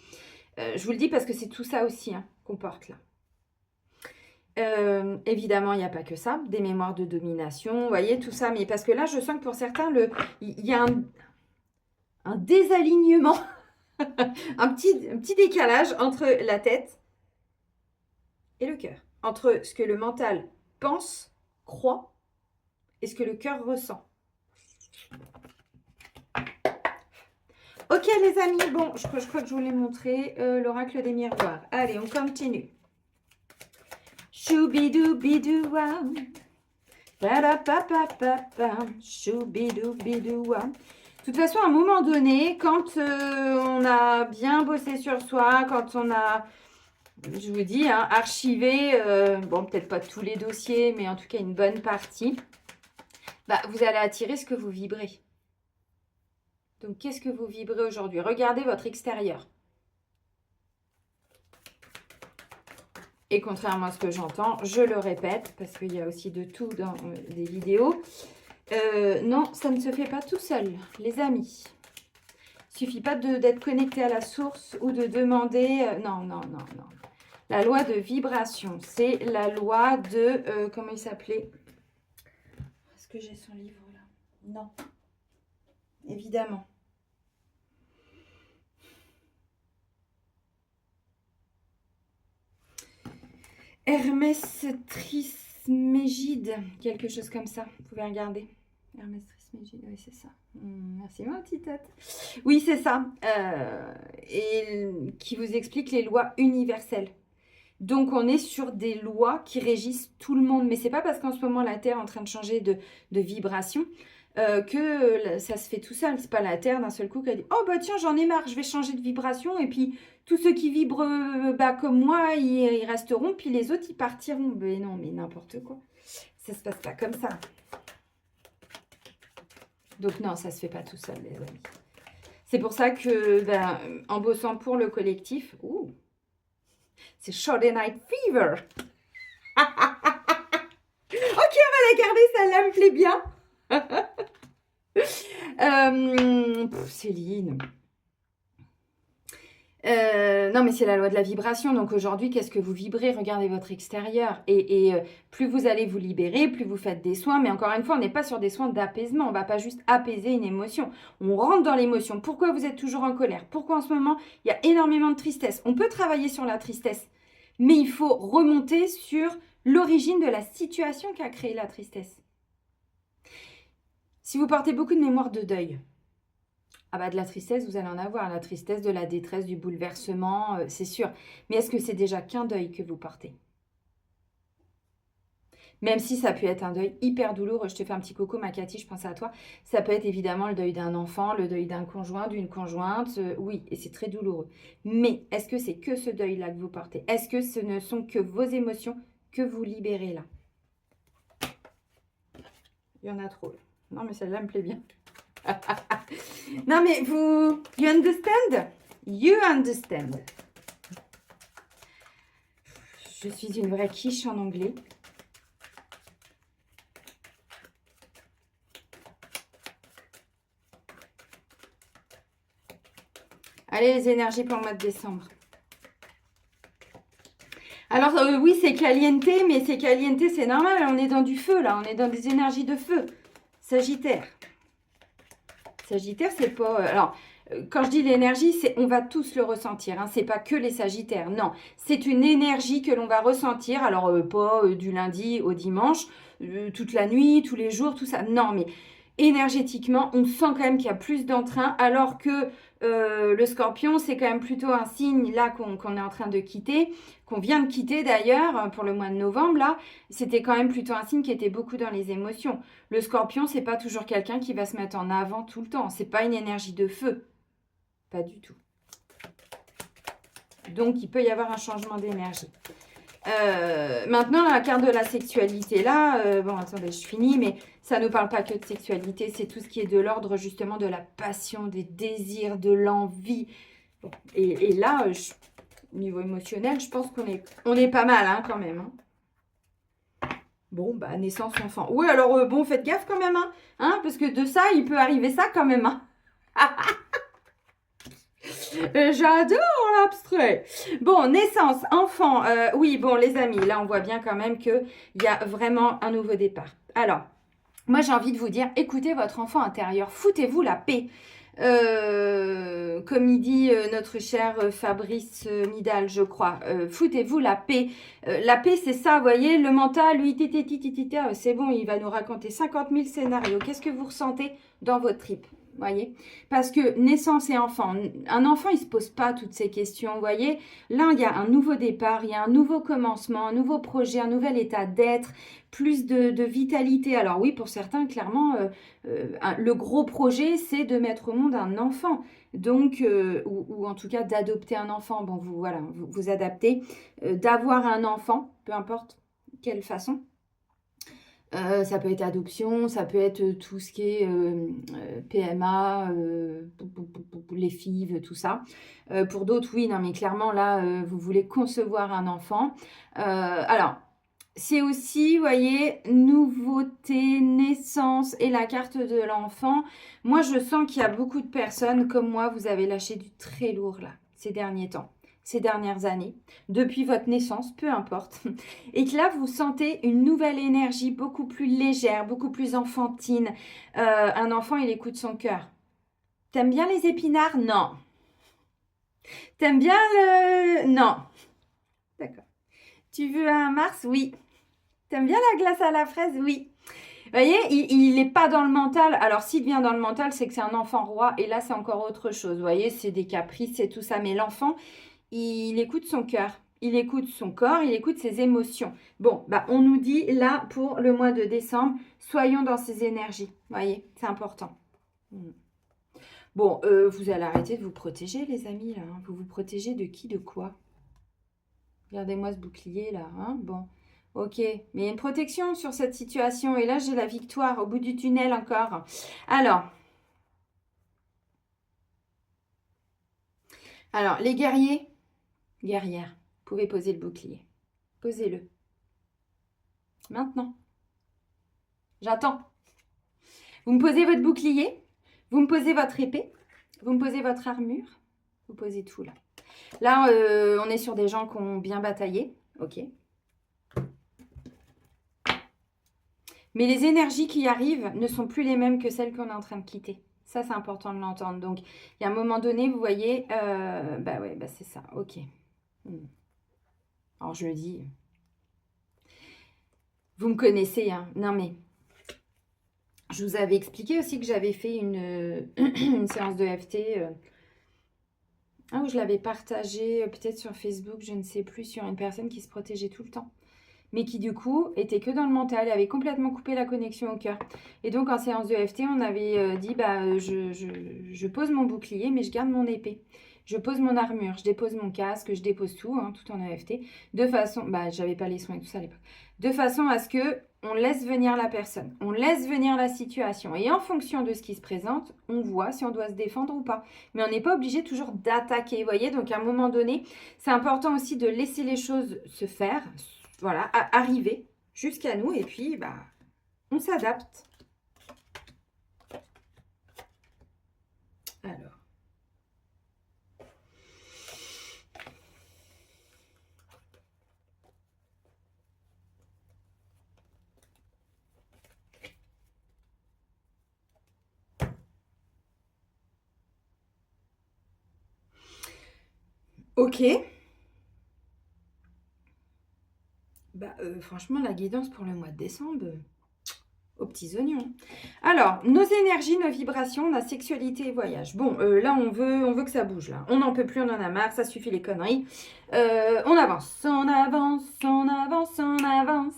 Je vous le dis parce que c'est tout ça aussi hein, qu'on porte là. Évidemment, il n'y a pas que ça, des mémoires de domination, vous voyez, tout ça. Mais parce que là, je sens que pour certains, il y a un désalignement, un petit décalage entre la tête et le cœur. Entre ce que le mental pense, croit, et ce que le cœur ressent. Ok les amis, bon, je crois que je vous l'ai montré, l'oracle des miroirs. Allez, on continue. Choubidou-bidou-wam. Choubidou-bidou-wam. De toute façon, à un moment donné, quand on a bien bossé sur soi, quand on a, je vous dis, hein, archivé, bon, peut-être pas tous les dossiers, mais en tout cas une bonne partie, bah, vous allez attirer ce que vous vibrez. Donc, qu'est-ce que vous vibrez aujourd'hui? Regardez votre extérieur. Et contrairement à ce que j'entends, je le répète, parce qu'il y a aussi de tout dans des vidéos. Non, ça ne se fait pas tout seul, les amis. Il ne suffit pas d'être connecté à la source ou de demander... non. La loi de vibration, c'est la loi de... comment il s'appelait? Est-ce que j'ai son livre là? Non. Évidemment. Hermès Trismégide, quelque chose comme ça. Vous pouvez regarder. Hermès Trismégide, oui, c'est ça. Merci, ma petite tête. Oui, c'est ça. Et qui vous explique les lois universelles. Donc, on est sur des lois qui régissent tout le monde. Mais ce n'est pas parce qu'en ce moment, la Terre est en train de changer de vibration que ça se fait tout seul. Ce n'est pas la Terre d'un seul coup qui a dit « Oh, bah tiens, j'en ai marre, je vais changer de vibration. » Et puis, tous ceux qui vibrent comme moi, ils resteront. Puis les autres, ils partiront. Mais non, mais n'importe quoi. Ça ne se passe pas comme ça. Donc non, ça ne se fait pas tout seul, les amis. C'est pour ça que, en bossant pour le collectif... C'est Saturday Night Fever. Ok, on va la garder, celle-là me plaît bien. Céline. Non, mais c'est la loi de la vibration. Donc aujourd'hui, qu'est-ce que vous vibrez? Regardez votre extérieur. Et plus vous allez vous libérer, plus vous faites des soins. Mais encore une fois, on n'est pas sur des soins d'apaisement. On ne va pas juste apaiser une émotion. On rentre dans l'émotion. Pourquoi vous êtes toujours en colère? Pourquoi en ce moment, il y a énormément de tristesse? On peut travailler sur la tristesse. Mais il faut remonter sur l'origine de la situation qui a créé la tristesse. Si vous portez beaucoup de mémoire de deuil, ah bah de la tristesse, vous allez en avoir. La tristesse, de la détresse, du bouleversement, c'est sûr. Mais est-ce que c'est déjà qu'un deuil que vous portez? Même si ça peut être un deuil hyper douloureux. Je te fais un petit coucou, ma Cathy, je pense à toi. Ça peut être évidemment le deuil d'un enfant, le deuil d'un conjoint, d'une conjointe. Oui, et c'est très douloureux. Mais est-ce que c'est que ce deuil-là que vous portez? Est-ce que ce ne sont que vos émotions que vous libérez là? Il y en a trop. Non, mais celle-là me plaît bien. Non, mais vous... You understand? You understand. Je suis une vraie quiche en anglais. Allez, les énergies pour le mois de décembre. Alors, oui, c'est caliente, mais c'est caliente, c'est normal. On est dans du feu, là. On est dans des énergies de feu. Sagittaire. Sagittaire, c'est pas... alors, quand je dis l'énergie, c'est on va tous le ressentir. Hein, c'est pas que les Sagittaires. Non, c'est une énergie que l'on va ressentir. Alors, pas du lundi au dimanche, toute la nuit, tous les jours, tout ça. Non, mais énergétiquement, on sent quand même qu'il y a plus d'entrain, alors que le Scorpion, c'est quand même plutôt un signe là qu'on est en train de quitter, qu'on vient de quitter d'ailleurs pour le mois de novembre. Là, c'était quand même plutôt un signe qui était beaucoup dans les émotions. Le Scorpion, c'est pas toujours quelqu'un qui va se mettre en avant tout le temps. C'est pas une énergie de feu, pas du tout. Donc, il peut y avoir un changement d'énergie. Maintenant, la carte de la sexualité, là, bon, attendez, je finis, mais ça ne parle pas que de sexualité, c'est tout ce qui est de l'ordre, justement, de la passion, des désirs, de l'envie. Bon, et là, au niveau émotionnel, je pense qu'on est pas mal, hein, quand même. Hein. Bon, bah, naissance enfant. Oui, alors, bon, faites gaffe quand même, hein, parce que de ça, il peut arriver ça quand même, hein. J'adore l'abstrait. Bon, naissance, enfant. Oui, bon, les amis, là, on voit bien quand même qu'il y a vraiment un nouveau départ. Alors, moi, j'ai envie de vous dire, écoutez votre enfant intérieur. Foutez-vous la paix. Comme il dit notre cher Fabrice Midal, je crois, foutez-vous la paix. La paix, c'est ça, vous voyez, le mental, lui, c'est bon, il va nous raconter 50 000 scénarios. Qu'est-ce que vous ressentez dans votre trip, voyez? Parce que naissance et enfant, un enfant, il ne se pose pas toutes ces questions, vous voyez? Là, il y a un nouveau départ, il y a un nouveau commencement, un nouveau projet, un nouvel état d'être, plus de vitalité. Alors oui, pour certains, clairement, le gros projet, c'est de mettre au monde un enfant. Donc, ou en tout cas d'adopter un enfant. Bon, vous, voilà, vous adaptez. D'avoir un enfant, peu importe quelle façon. Ça peut être adoption, ça peut être tout ce qui est PMA, les FIV, tout ça. Pour d'autres, oui, non, mais clairement, là, vous voulez concevoir un enfant. Alors, c'est aussi, vous voyez, nouveauté, naissance et la carte de l'enfant. Moi, je sens qu'il y a beaucoup de personnes comme moi, vous avez lâché du très lourd là, ces derniers temps, ces dernières années, depuis votre naissance, peu importe. Et que là, vous sentez une nouvelle énergie beaucoup plus légère, beaucoup plus enfantine. Un enfant, il écoute son cœur. T'aimes bien les épinards? Non. T'aimes bien le... Non. D'accord. Tu veux un Mars? Oui. T'aimes bien la glace à la fraise? Oui. Vous voyez, il n'est pas dans le mental. Alors, s'il vient dans le mental, c'est que c'est un enfant roi. Et là, c'est encore autre chose. Vous voyez, c'est des caprices, c'est tout ça. Mais l'enfant, il écoute son cœur. Il écoute son corps, il écoute ses émotions. Bon, bah, on nous dit, là, pour le mois de décembre, soyons dans ces énergies. Vous voyez, c'est important. Bon, vous allez arrêter de vous protéger, les amis, là. Hein. Vous vous protégez de qui, de quoi? Regardez-moi ce bouclier, là. Hein. Bon. Ok, mais il y a une protection sur cette situation. Et là, j'ai la victoire au bout du tunnel encore. Alors les guerriers, guerrières, vous pouvez poser le bouclier. Posez-le. Maintenant. J'attends. Vous me posez votre bouclier. Vous me posez votre épée. Vous me posez votre armure. Vous posez tout, là. Là, on est sur des gens qui ont bien bataillé. Ok. Mais les énergies qui arrivent ne sont plus les mêmes que celles qu'on est en train de quitter. Ça, c'est important de l'entendre. Donc, il y a un moment donné, vous voyez, bah ouais, bah c'est ça. Ok. Alors, je le dis. Vous me connaissez, hein. Non, mais je vous avais expliqué aussi que j'avais fait une, une séance de FT. Où je l'avais partagé peut-être sur Facebook, je ne sais plus, sur une personne qui se protégeait tout le temps. Mais qui du coup était que dans le mental, avait complètement coupé la connexion au cœur. Et donc en séance de FT, on avait dit, bah, je pose mon bouclier, mais je garde mon épée. Je pose mon armure, je dépose mon casque, je dépose tout, hein, tout en EFT, de façon, bah, j'avais pas les soins et tout ça à l'époque, de façon à ce que on laisse venir la personne, on laisse venir la situation, et en fonction de ce qui se présente, on voit si on doit se défendre ou pas. Mais on n'est pas obligé toujours d'attaquer, vous voyez. Donc à un moment donné, c'est important aussi de laisser les choses se faire, voilà, arriver jusqu'à nous, et puis bah, on s'adapte. Alors. Ok. Bah, franchement, la guidance pour le mois de décembre, aux petits oignons. Alors, nos énergies, nos vibrations, la sexualité et voyage. Bon, là, on veut que ça bouge, là. On n'en peut plus, on en a marre, ça suffit les conneries. On avance, on avance, on avance, on avance.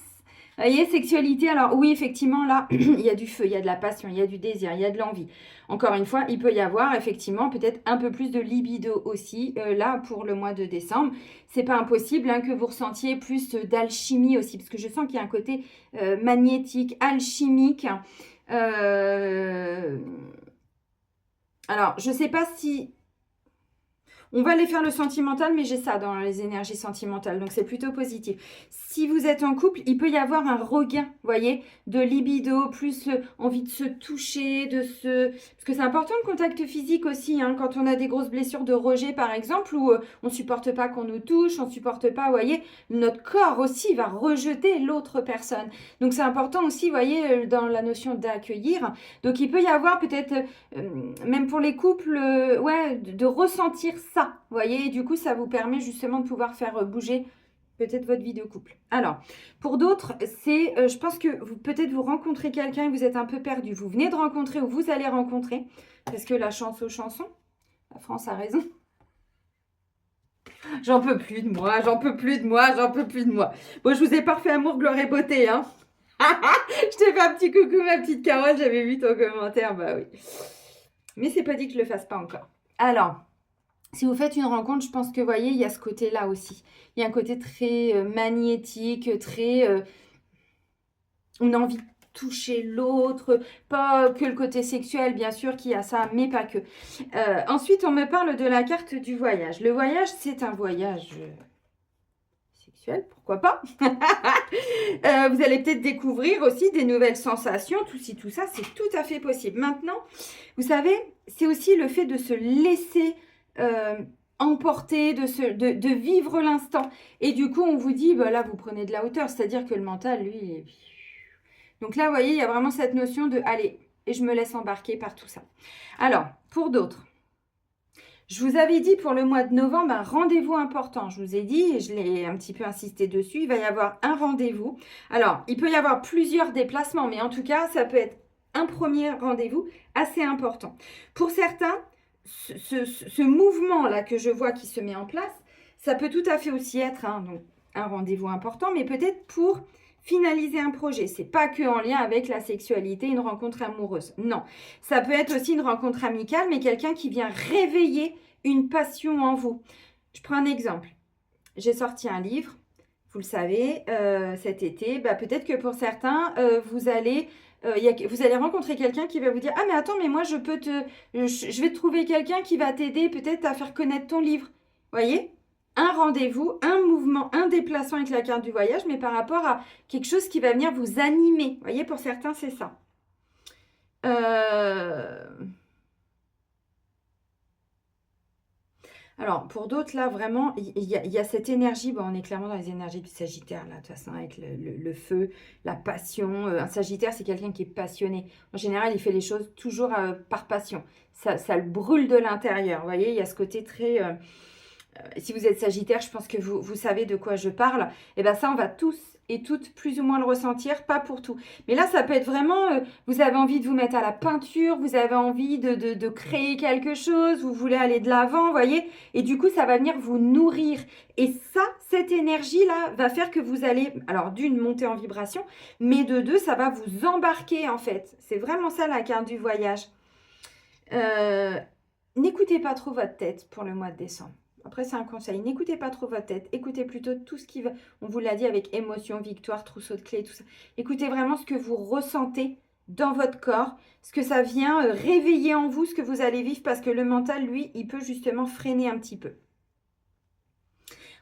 Vous voyez, sexualité, alors oui, effectivement, là, il y a du feu, il y a de la passion, il y a du désir, il y a de l'envie. Encore une fois, il peut y avoir effectivement peut-être un peu plus de libido aussi, là, pour le mois de décembre. C'est pas impossible hein, que vous ressentiez plus d'alchimie aussi, parce que je sens qu'il y a un côté magnétique, alchimique. Alors, je sais pas si... On va aller faire le sentimental, mais j'ai ça dans les énergies sentimentales, donc c'est plutôt positif. Si vous êtes en couple, il peut y avoir un regain, vous voyez, de libido, plus envie de se toucher, parce que c'est important le contact physique aussi, hein, quand on a des grosses blessures de rejet, par exemple, où on ne supporte pas qu'on nous touche, on ne supporte pas, vous voyez, notre corps aussi va rejeter l'autre personne. Donc c'est important aussi, vous voyez, dans la notion d'accueillir. Donc il peut y avoir peut-être, même pour les couples, ouais, de ressentir ça, vous voyez, et du coup ça vous permet justement de pouvoir faire bouger peut-être votre vie de couple. Alors, pour d'autres, c'est, je pense que peut-être vous rencontrez quelqu'un et vous êtes un peu perdu. Vous venez de rencontrer ou vous allez rencontrer, parce que la chance aux chansons, la France a raison. J'en peux plus de moi, j'en peux plus de moi, j'en peux plus de moi. Bon, je vous ai pas refait amour, gloire et beauté, hein. Je t'ai fait un petit coucou, ma petite Carole, j'avais vu ton commentaire, bah oui. Mais c'est pas dit que je le fasse pas encore. Alors, si vous faites une rencontre, je pense que, vous voyez, il y a ce côté-là aussi. Il y a un côté très magnétique, très... on a envie de toucher l'autre, pas que le côté sexuel, bien sûr, qui a ça, mais pas que. Ensuite, on me parle de la carte du voyage. Le voyage, c'est un voyage sexuel, pourquoi pas. Vous allez peut-être découvrir aussi des nouvelles sensations, tout ci, tout ça, c'est tout à fait possible. Maintenant, vous savez, c'est aussi le fait de se laisser emporter, de vivre l'instant. Et du coup, on vous dit, bah là, vous prenez de la hauteur, c'est-à-dire que le mental, lui, il est... Donc là, vous voyez, il y a vraiment cette notion de, allez, et je me laisse embarquer par tout ça. Alors, pour d'autres, je vous avais dit pour le mois de novembre, un rendez-vous important. Je vous ai dit, et je l'ai un petit peu insisté dessus, il va y avoir un rendez-vous. Alors, il peut y avoir plusieurs déplacements, mais en tout cas, ça peut être un premier rendez-vous assez important. Pour certains, ce mouvement-là que je vois qui se met en place, ça peut tout à fait aussi être donc, un rendez-vous important, mais peut-être pour finaliser un projet. C'est pas que en lien avec la sexualité, une rencontre amoureuse. Non, ça peut être aussi une rencontre amicale, mais quelqu'un qui vient réveiller une passion en vous. Je prends un exemple. J'ai sorti un livre, vous le savez, cet été. Bah, peut-être que pour certains, vous allez rencontrer quelqu'un qui va vous dire « Ah, mais attends, mais moi, je vais te trouver quelqu'un qui va t'aider peut-être à faire connaître ton livre. » Vous voyez ? Un rendez-vous, un mouvement, un déplacement avec la carte du voyage, mais par rapport à quelque chose qui va venir vous animer. Vous voyez, pour certains, c'est ça. Alors, pour d'autres, là, vraiment, il y a cette énergie. Bon, on est clairement dans les énergies du Sagittaire, là, de toute façon, avec le feu, la passion. Un Sagittaire, c'est quelqu'un qui est passionné. En général, il fait les choses toujours par passion. Ça le brûle de l'intérieur. Vous voyez, il y a ce côté très... si vous êtes Sagittaire, je pense que vous savez de quoi je parle. Et bien ça, on va tous et toutes plus ou moins le ressentir, pas pour tout. Mais là, ça peut être vraiment, vous avez envie de vous mettre à la peinture, vous avez envie de créer quelque chose, vous voulez aller de l'avant, vous voyez. Et du coup, ça va venir vous nourrir. Et ça, cette énergie-là va faire que vous allez, alors d'une, monter en vibration, mais de deux, ça va vous embarquer en fait. C'est vraiment ça la carte du voyage. N'écoutez pas trop votre tête pour le mois de décembre. Après, c'est un conseil. N'écoutez pas trop votre tête. Écoutez plutôt tout ce qui va... On vous l'a dit avec émotion, victoire, trousseau de clés, tout ça. Écoutez vraiment ce que vous ressentez dans votre corps, ce que ça vient réveiller en vous, ce que vous allez vivre, parce que le mental, lui, il peut justement freiner un petit peu.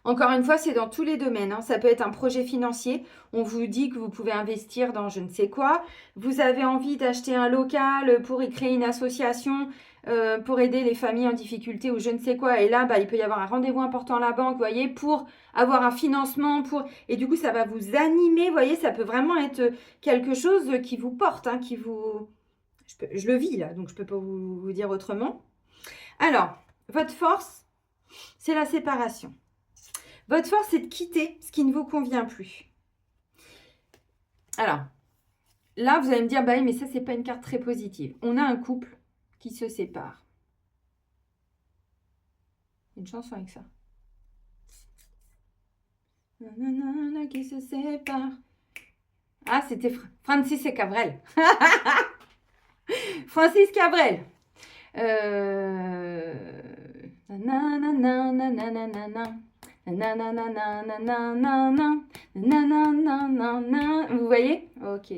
Encore une fois, c'est dans tous les domaines. Hein. Ça peut être un projet financier. On vous dit que vous pouvez investir dans je ne sais quoi. Vous avez envie d'acheter un local pour y créer une association pour aider les familles en difficulté ou je ne sais quoi. Et là, bah, il peut y avoir un rendez-vous important à la banque, vous voyez, pour avoir un financement. Et du coup, ça va vous animer. Vous voyez, ça peut vraiment être quelque chose qui vous porte, hein, qui vous... Je le vis là, donc je ne peux pas vous dire autrement. Alors, votre force, c'est la séparation. Votre force, c'est de quitter ce qui ne vous convient plus. Alors, là, vous allez me dire, bah oui, mais ça, c'est pas une carte très positive. On a un couple qui se sépare. Il y a une chanson avec ça. Nanana, qui se sépare. Ah, c'était Francis et Cabrel. Francis Cabrel. Vous voyez? Ok.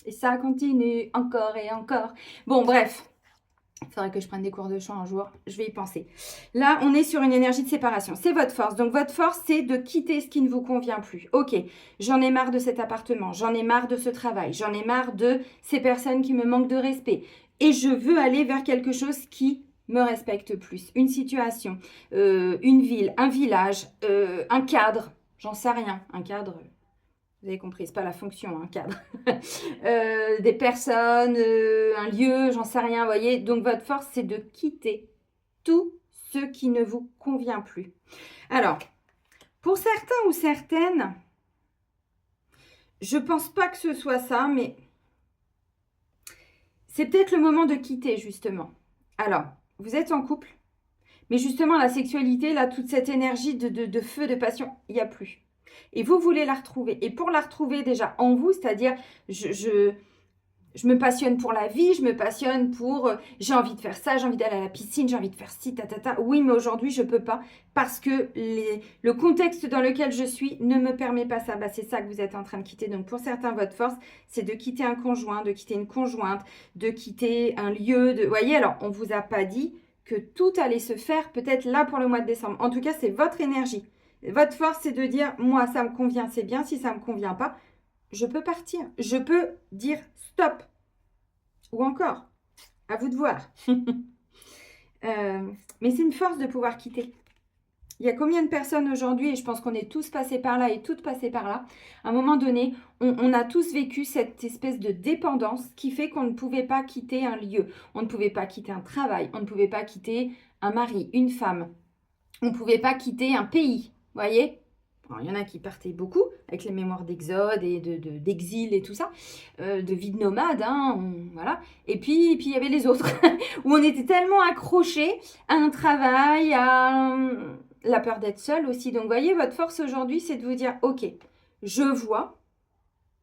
Et ça continue encore et encore. Bon, bref. Il faudrait que je prenne des cours de chant un jour. Je vais y penser. Là, on est sur une énergie de séparation. C'est votre force. Donc, votre force, c'est de quitter ce qui ne vous convient plus. Ok, j'en ai marre de cet appartement. J'en ai marre de ce travail. J'en ai marre de ces personnes qui me manquent de respect. Et je veux aller vers quelque chose qui me respecte plus. Une situation, une ville, un village, un cadre. J'en sais rien. Un cadre... Vous avez compris, c'est pas la fonction, un cadre. Des personnes, un lieu, j'en sais rien, vous voyez. Donc, votre force, c'est de quitter tout ce qui ne vous convient plus. Alors, pour certains ou certaines, je pense pas que ce soit ça, mais c'est peut-être le moment de quitter, justement. Alors, vous êtes en couple, mais justement, la sexualité, là, toute cette énergie de feu, de passion, il n'y a plus. Et vous voulez la retrouver. Et pour la retrouver déjà en vous, c'est-à-dire, je me passionne pour la vie, je me passionne pour... j'ai envie de faire ça, j'ai envie d'aller à la piscine, j'ai envie de faire ci, ta. Oui, mais aujourd'hui, je ne peux pas parce que le contexte dans lequel je suis ne me permet pas ça. Bah, c'est ça que vous êtes en train de quitter. Donc, pour certains, votre force, c'est de quitter un conjoint, de quitter une conjointe, de quitter un lieu. Vous voyez, alors, on ne vous a pas dit que tout allait se faire peut-être là pour le mois de décembre. En tout cas, c'est votre énergie. Votre force, c'est de dire, moi, ça me convient, c'est bien. Si ça ne me convient pas, je peux partir. Je peux dire stop. Ou encore, à vous de voir. Mais c'est une force de pouvoir quitter. Il y a combien de personnes aujourd'hui, et je pense qu'on est tous passés par là et toutes passées par là, à un moment donné, on a tous vécu cette espèce de dépendance qui fait qu'on ne pouvait pas quitter un lieu, on ne pouvait pas quitter un travail, on ne pouvait pas quitter un mari, une femme, on ne pouvait pas quitter un pays, vous voyez ? Alors, il y en a qui partaient beaucoup avec les mémoires d'exode et d'exil et tout ça, de vie de nomade, hein, voilà. Et puis il y avait les autres, où on était tellement accrochés à un travail, à la peur d'être seul aussi. Donc, vous voyez, votre force aujourd'hui, c'est de vous dire, ok, je vois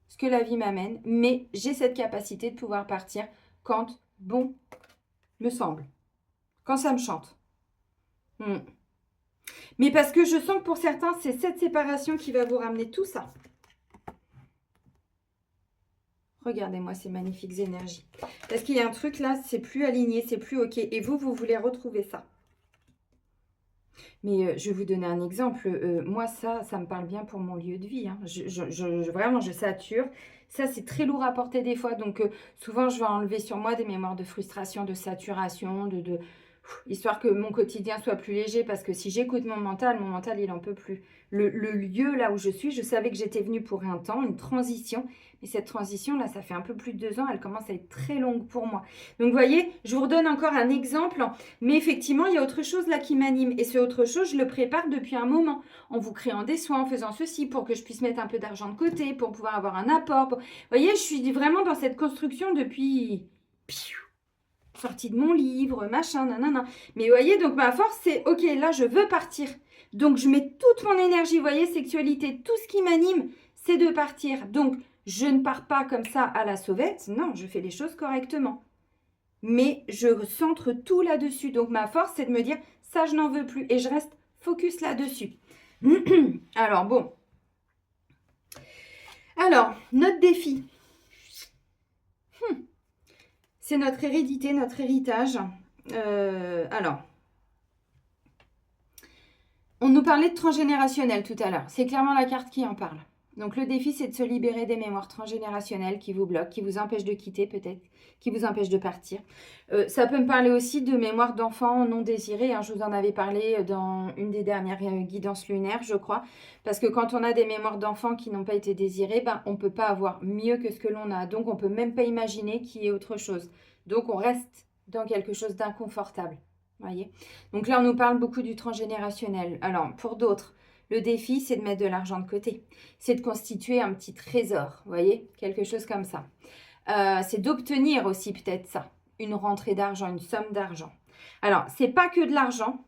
ce que la vie m'amène, mais j'ai cette capacité de pouvoir partir quand bon me semble, quand ça me chante. Mais parce que je sens que pour certains, c'est cette séparation qui va vous ramener tout ça. Regardez-moi ces magnifiques énergies. Parce qu'il y a un truc là, c'est plus aligné, c'est plus OK. Et vous voulez retrouver ça. Mais je vais vous donner un exemple. Moi, ça me parle bien pour mon lieu de vie. Hein. Vraiment, je sature. Ça, c'est très lourd à porter des fois. Donc, souvent, je vais enlever sur moi des mémoires de frustration, de saturation, histoire que mon quotidien soit plus léger. Parce que si j'écoute mon mental, il n'en peut plus. Le lieu là où je suis, je savais que j'étais venue pour un temps, une transition. Mais cette transition-là, ça fait un peu plus de 2 ans. Elle commence à être très longue pour moi. Donc, vous voyez, je vous redonne encore un exemple. Mais effectivement, il y a autre chose là qui m'anime. Et ce autre chose, je le prépare depuis un moment. En vous créant des soins, en faisant ceci pour que je puisse mettre un peu d'argent de côté, pour pouvoir avoir un apport. Vous voyez, je suis vraiment dans cette construction depuis... sortie de mon livre, machin, nanana. Mais vous voyez, donc ma force, c'est, ok, là, je veux partir. Donc, je mets toute mon énergie, vous voyez, sexualité, tout ce qui m'anime, c'est de partir. Donc, je ne pars pas comme ça à la sauvette. Non, je fais les choses correctement. Mais je centre tout là-dessus. Donc, ma force, c'est de me dire, ça, je n'en veux plus. Et je reste focus là-dessus. Alors, bon. Alors, notre défi. C'est notre hérédité, notre héritage. Alors, on nous parlait de transgénérationnel tout à l'heure. C'est clairement la carte qui en parle. Donc, le défi, c'est de se libérer des mémoires transgénérationnelles qui vous bloquent, qui vous empêchent de quitter peut-être, qui vous empêchent de partir. Ça peut me parler aussi de mémoires d'enfants non désirés. Hein. Je vous en avais parlé dans une des dernières guidances lunaires, je crois. Parce que quand on a des mémoires d'enfants qui n'ont pas été désirées, ben, on ne peut pas avoir mieux que ce que l'on a. Donc, on ne peut même pas imaginer qu'il y ait autre chose. Donc, on reste dans quelque chose d'inconfortable. Voyez. Donc là, on nous parle beaucoup du transgénérationnel. Alors, pour d'autres, le défi, c'est de mettre de l'argent de côté. C'est de constituer un petit trésor, vous voyez, quelque chose comme ça. C'est d'obtenir aussi peut-être ça, une rentrée d'argent, une somme d'argent. Alors, c'est pas que de l'argent,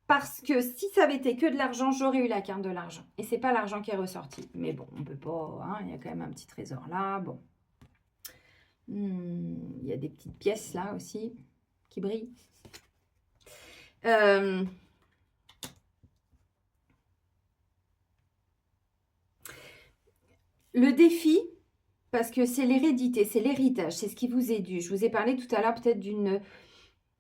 parce que si ça avait été que de l'argent, j'aurais eu la carte de l'argent. Et c'est pas l'argent qui est ressorti. Mais bon, on peut pas, hein, il y a quand même un petit trésor là, bon. Il y a des petites pièces là aussi, qui brillent. Le défi, parce que c'est l'hérédité, c'est l'héritage, c'est ce qui vous est dû. Je vous ai parlé tout à l'heure peut-être d'une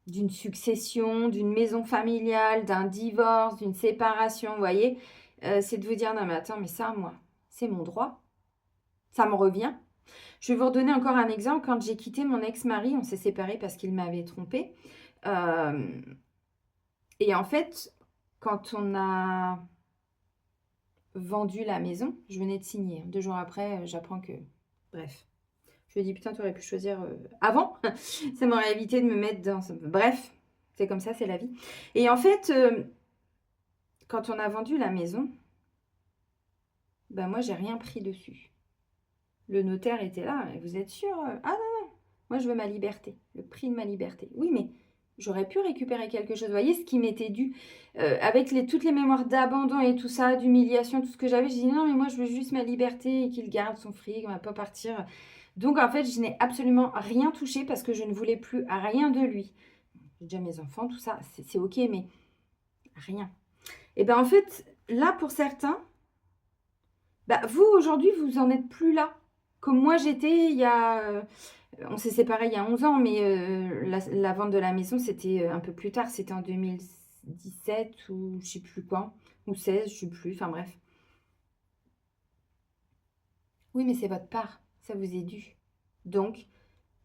d'une succession, d'une maison familiale, d'un divorce, d'une séparation, vous voyez, c'est de vous dire, non mais attends, mais ça, moi, c'est mon droit, ça me revient. Je vais vous redonner encore un exemple. Quand j'ai quitté mon ex-mari, on s'est séparés parce qu'il m'avait trompée. Et en fait, quand on a vendu la maison, je venais de signer. 2 jours après, j'apprends que... Bref. Je me dis, putain, tu aurais pu choisir avant. Ça m'aurait évité de me mettre dans... Bref, c'est comme ça, c'est la vie. Et en fait, quand on a vendu la maison, ben moi, j'ai rien pris dessus. Le notaire était là. Vous êtes sûr? Ah non, non. Moi, je veux ma liberté. Le prix de ma liberté. Oui, mais j'aurais pu récupérer quelque chose. Vous voyez ce qui m'était dû. Avec toutes les mémoires d'abandon et tout ça, d'humiliation, tout ce que j'avais, je dis non, mais moi, je veux juste ma liberté et qu'il garde son fric, on va pas partir. Donc, en fait, je n'ai absolument rien touché parce que je ne voulais plus rien de lui. J'ai déjà mes enfants, tout ça, c'est OK, mais rien. Et bien, en fait, là, pour certains, bah, vous, aujourd'hui, vous en êtes plus là. Comme moi, j'étais il y a... on s'est séparés il y a 11 ans, mais la vente de la maison, c'était un peu plus tard. C'était en 2017 ou je sais plus quand. Ou 16, je sais plus. Enfin bref. Oui, mais c'est votre part. Ça vous est dû. Donc,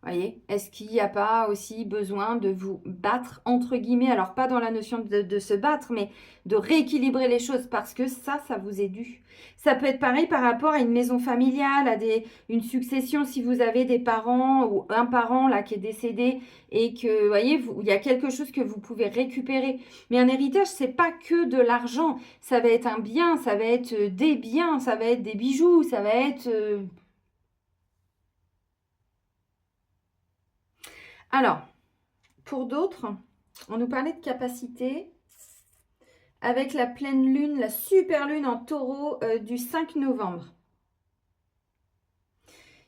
voyez, est-ce qu'il n'y a pas aussi besoin de vous battre, entre guillemets, alors pas dans la notion de se battre, mais de rééquilibrer les choses parce que ça vous est dû. Ça peut être pareil par rapport à une maison familiale, à une succession si vous avez des parents ou un parent là qui est décédé et que, vous voyez, il y a quelque chose que vous pouvez récupérer. Mais un héritage, c'est pas que de l'argent. Ça va être un bien, ça va être des biens, ça va être des bijoux, ça va être... Alors, pour d'autres, on nous parlait de capacité avec la pleine lune, la super lune en taureau du 5 novembre.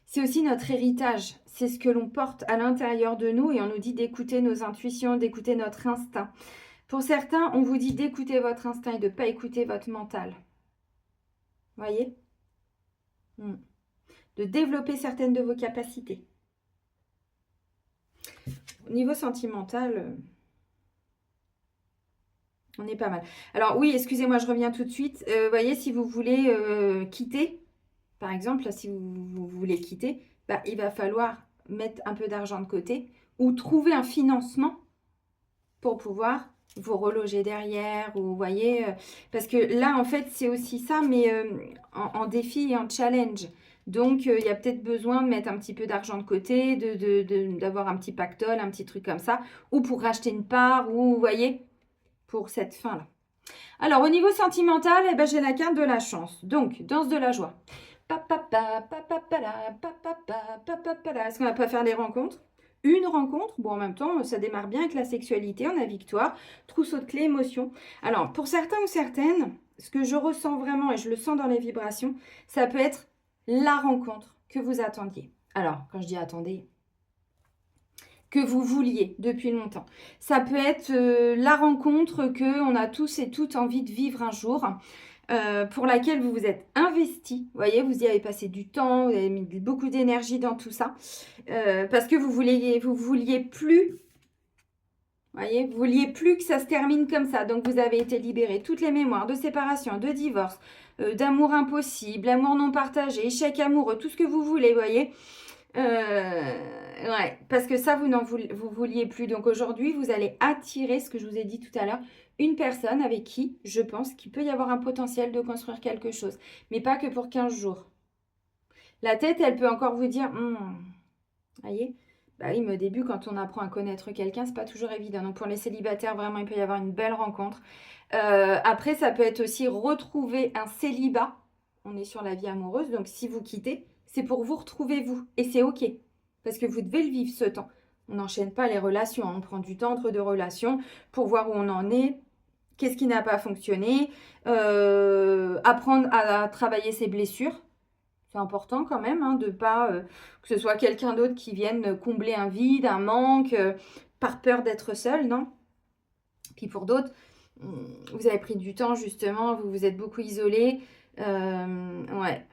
C'est aussi notre héritage, c'est ce que l'on porte à l'intérieur de nous et on nous dit d'écouter nos intuitions, d'écouter notre instinct. Pour certains, on vous dit d'écouter votre instinct et de ne pas écouter votre mental. Voyez? De développer certaines de vos capacités. Au niveau sentimental... on est pas mal. Alors oui, excusez-moi, je reviens tout de suite. Voyez, si vous voulez quitter, par exemple, si vous voulez quitter, bah, il va falloir mettre un peu d'argent de côté ou trouver un financement pour pouvoir vous reloger derrière. Ou vous voyez, parce que là, en fait, c'est aussi ça, mais en défi et en challenge. Donc, il y a peut-être besoin de mettre un petit peu d'argent de côté, d'avoir un petit pactole, un petit truc comme ça, ou pour racheter une part, ou vous voyez, pour cette fin-là. Alors, au niveau sentimental, eh ben, j'ai la carte de la chance. Donc, danse de la joie. Est-ce qu'on va pas faire les rencontres? Une rencontre, bon, en même temps, ça démarre bien avec la sexualité, on a victoire, trousseau de clés, émotion. Alors, pour certains ou certaines, ce que je ressens vraiment, et je le sens dans les vibrations, ça peut être la rencontre que vous attendiez. Alors, quand je dis attendez, que vous vouliez depuis longtemps. Ça peut être la rencontre qu'on a tous et toutes envie de vivre un jour, pour laquelle vous vous êtes investi. Vous voyez, vous y avez passé du temps, vous avez mis beaucoup d'énergie dans tout ça, parce que vous vouliez plus... Voyez, vous vouliez plus que ça se termine comme ça. Donc, vous avez été libéré. Toutes les mémoires de séparation, de divorce, d'amour impossible, amour non partagé, échec amoureux, tout ce que vous voulez, vous voyez. Ouais, parce que ça, vous vouliez plus. Donc aujourd'hui, vous allez attirer, ce que je vous ai dit tout à l'heure, une personne avec qui, je pense, qu'il peut y avoir un potentiel de construire quelque chose. Mais pas que pour 15 jours. La tête, elle peut encore vous dire, voyez, bah oui, mais au début, quand on apprend à connaître quelqu'un, c'est pas toujours évident. Donc pour les célibataires, vraiment, il peut y avoir une belle rencontre. Après, ça peut être aussi retrouver un célibat. On est sur la vie amoureuse, donc si vous quittez, c'est pour vous retrouver vous. Et c'est OK, parce que vous devez le vivre ce temps. On n'enchaîne pas les relations, on prend du temps entre deux relations pour voir où on en est, qu'est-ce qui n'a pas fonctionné, apprendre à travailler ses blessures. C'est important quand même, hein, de pas que ce soit quelqu'un d'autre qui vienne combler un vide, un manque, par peur d'être seul, non? Puis pour d'autres, vous avez pris du temps justement, vous vous êtes beaucoup isolé. Ouais.